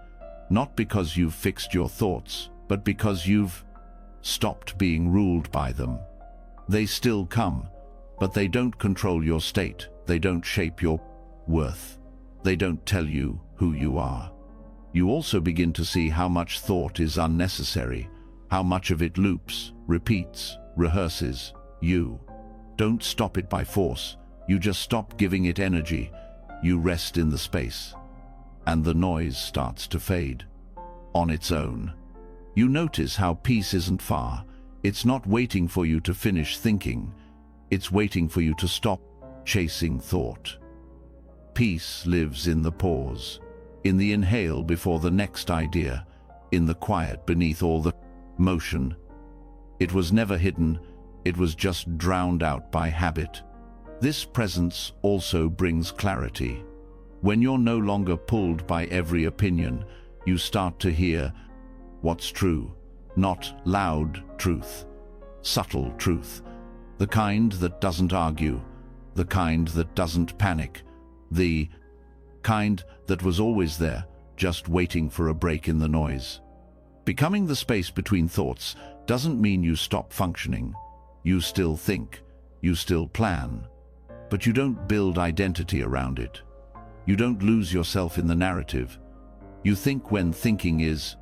Not because you've fixed your thoughts, but because you've stopped being ruled by them. They still come, but they don't control your state. They don't shape your worth. They don't tell you who you are. You also begin to see how much thought is unnecessary, how much of it loops, repeats, rehearses. You don't stop it by force. You just stop giving it energy. You rest in the space, and the noise starts to fade on its own. You notice how peace isn't far. It's not waiting for you to finish thinking. It's waiting for you to stop chasing thought. Peace lives in the pause, in the inhale before the next idea, in the quiet beneath all the motion. It was never hidden. It was just drowned out by habit. This presence also brings clarity. When you're no longer pulled by every opinion, you start to hear what's true, not loud truth, subtle truth, the kind that doesn't argue, the kind that doesn't panic, the kind that was always there, just waiting for a break in the noise. Becoming the space between thoughts doesn't mean you stop functioning. You still think, you still plan, but you don't build identity around it. You don't lose yourself in the narrative. You think when thinking is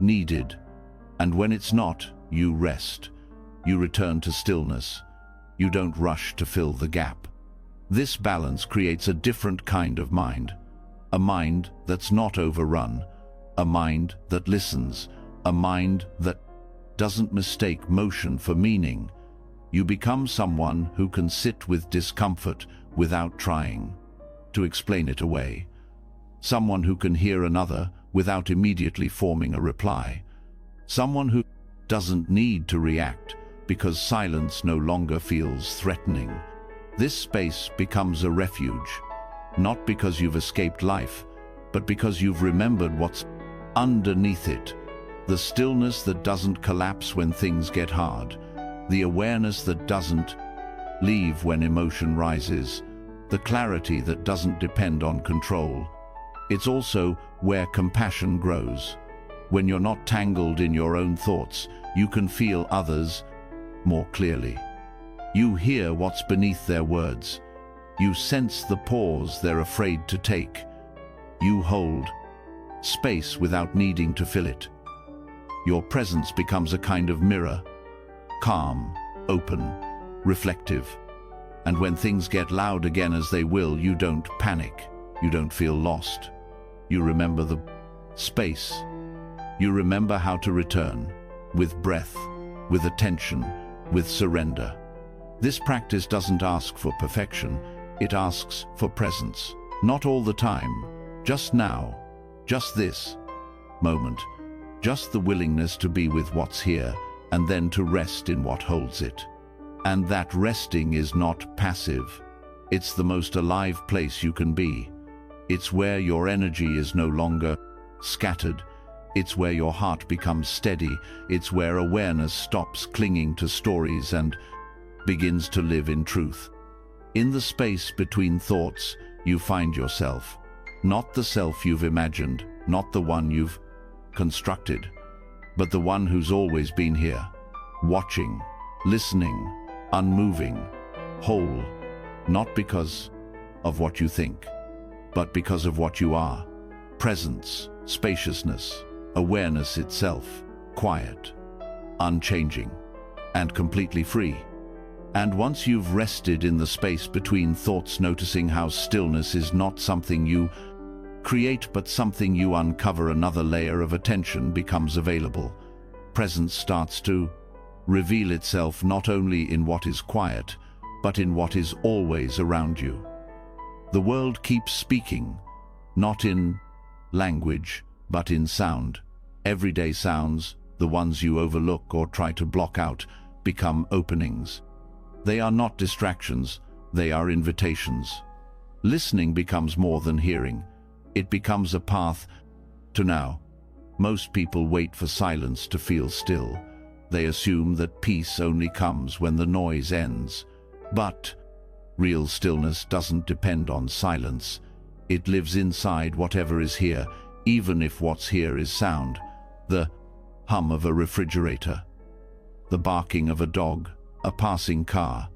needed, and when it's not, you rest. You return to stillness. You don't rush to fill the gap. This balance creates a different kind of mind, a mind that's not overrun, a mind that listens, a mind that doesn't mistake motion for meaning. You become someone who can sit with discomfort without trying to explain it away. Someone who can hear another without immediately forming a reply. Someone who doesn't need to react because silence no longer feels threatening. This space becomes a refuge, not because you've escaped life, but because you've remembered what's underneath it. The stillness that doesn't collapse when things get hard. The awareness that doesn't leave when emotion rises, the clarity that doesn't depend on control. It's also where compassion grows. When you're not tangled in your own thoughts, you can feel others more clearly. You hear what's beneath their words. You sense the pause they're afraid to take. You hold space without needing to fill it. Your presence becomes a kind of mirror, calm, open, reflective. And when things get loud again, as they will, you don't panic. You don't feel lost. You remember the space. You remember how to return, with breath, with attention, with surrender. This practice doesn't ask for perfection. It asks for presence. Not all the time, just now, just this moment, just the willingness to be with what's here, and then to rest in what holds it. And that resting is not passive. It's the most alive place you can be. It's where your energy is no longer scattered. It's where your heart becomes steady. It's where awareness stops clinging to stories and begins to live in truth. In the space between thoughts, you find yourself. Not the self you've imagined, not the one you've constructed, but the one who's always been here, watching, listening, unmoving, whole, not because of what you think, but because of what you are. Presence, spaciousness, awareness itself, quiet, unchanging, and completely free. And once you've rested in the space between thoughts, noticing how stillness is not something you create but something you uncover, another layer of attention becomes available. Presence starts to reveal itself not only in what is quiet, but in what is always around you. The world keeps speaking, not in language, but in sound. Everyday sounds, the ones you overlook or try to block out, become openings. They are not distractions, they are invitations. Listening becomes more than hearing. It becomes a path to now. Most people wait for silence to feel still. They assume that peace only comes when the noise ends. But real stillness doesn't depend on silence. It lives inside whatever is here, even if what's here is sound. The hum of a refrigerator, the barking of a dog, a passing car.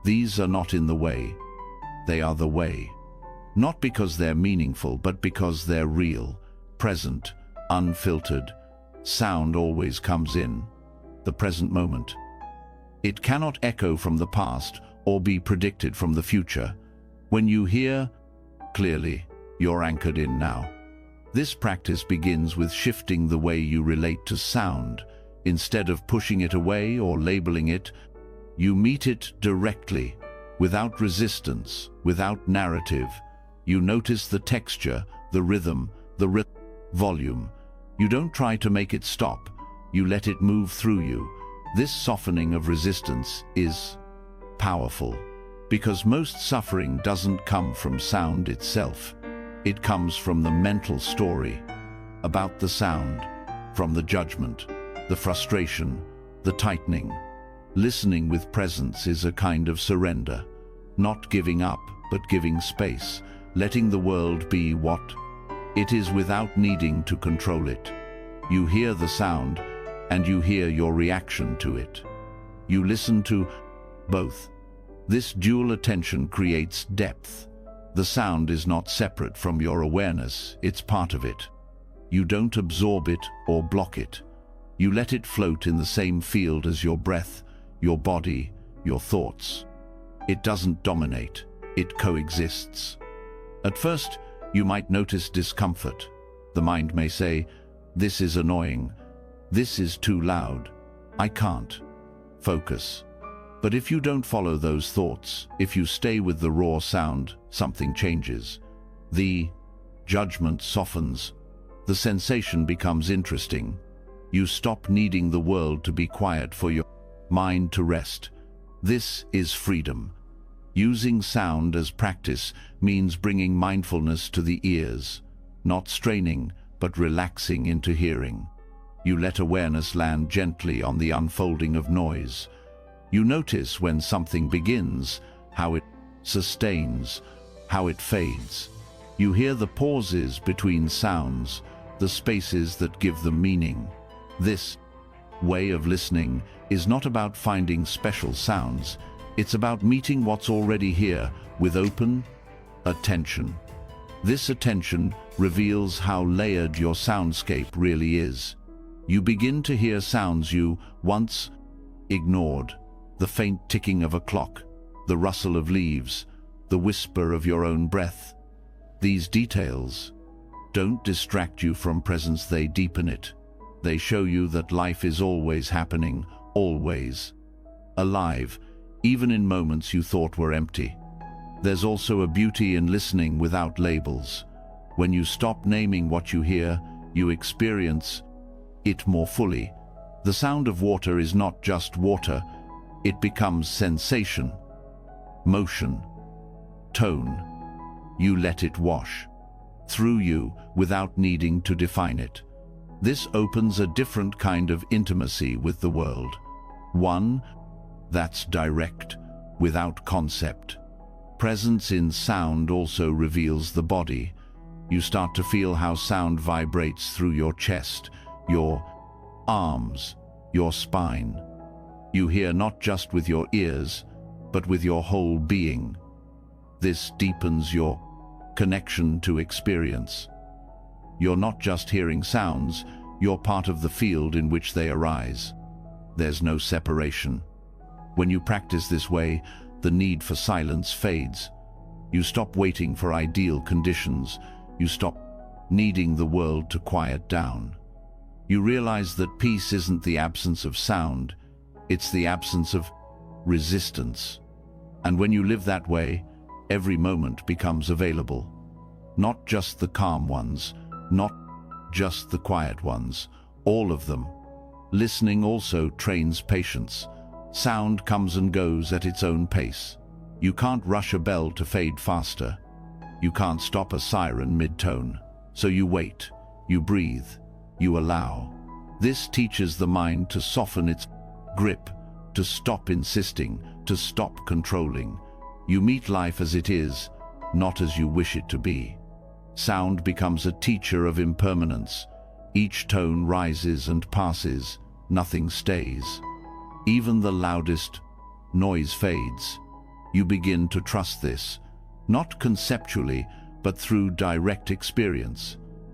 These are not in the way. They are the way. Not because they're meaningful, but because they're real, present, unfiltered. Sound always comes in the present moment. It cannot echo from the past or be predicted from the future. When you hear clearly, you're anchored in now. This practice begins with shifting the way you relate to sound. Instead of pushing it away or labeling it, you meet it directly, without resistance, without narrative. You notice the texture, the rhythm, the volume. You don't try to make it stop. You let it move through you. This softening of resistance is powerful, because most suffering doesn't come from sound itself. It comes from the mental story about the sound, from the judgment, the frustration, the tightening. Listening with presence is a kind of surrender, not giving up, but giving space, letting the world be what it is without needing to control it. You hear the sound, and you hear your reaction to it. You listen to both. This dual attention creates depth. The sound is not separate from your awareness, it's part of it. You don't absorb it or block it. You let it float in the same field as your breath, your body, your thoughts. It doesn't dominate, it coexists. At first, you might notice discomfort. The mind may say, "This is annoying. This is too loud. I can't focus." But if you don't follow those thoughts, if you stay with the raw sound, something changes. The judgment softens. The sensation becomes interesting. You stop needing the world to be quiet for your mind to rest. This is freedom. Using sound as practice means bringing mindfulness to the ears, not straining, but relaxing into hearing. You let awareness land gently on the unfolding of noise. You notice when something begins, how it sustains, how it fades. You hear the pauses between sounds, the spaces that give them meaning. This way of listening is not about finding special sounds. It's about meeting what's already here with open attention. This attention reveals how layered your soundscape really is. You begin to hear sounds you once ignored. The faint ticking of a clock, the rustle of leaves, the whisper of your own breath. These details don't distract you from presence, they deepen it. They show you that life is always happening, always alive, even in moments you thought were empty. There's also a beauty in listening without labels. When you stop naming what you hear, you experience it more fully. The sound of water is not just water. It becomes sensation, motion, tone. You let it wash through you without needing to define it. This opens a different kind of intimacy with the world. One that's direct, without concept. Presence in sound also reveals the body. You start to feel how sound vibrates through your chest, your arms, your spine. You hear not just with your ears, but with your whole being. This deepens your connection to experience. You're not just hearing sounds, you're part of the field in which they arise. There's no separation. When you practice this way, the need for silence fades. You stop waiting for ideal conditions. You stop needing the world to quiet down. You realize that peace isn't the absence of sound, it's the absence of resistance. And when you live that way, every moment becomes available. Not just the calm ones, not just the quiet ones, all of them. Listening also trains patience. Sound comes and goes at its own pace. You can't rush a bell to fade faster. You can't stop a siren mid-tone. So you wait, you breathe, you allow. This teaches the mind to soften its grip, to stop insisting, to stop controlling. You meet life as it is, not as you wish it to be. Sound becomes a teacher of impermanence. Each tone rises and passes, nothing stays. Even the loudest noise fades. You begin to trust this, not conceptually, but through direct experience.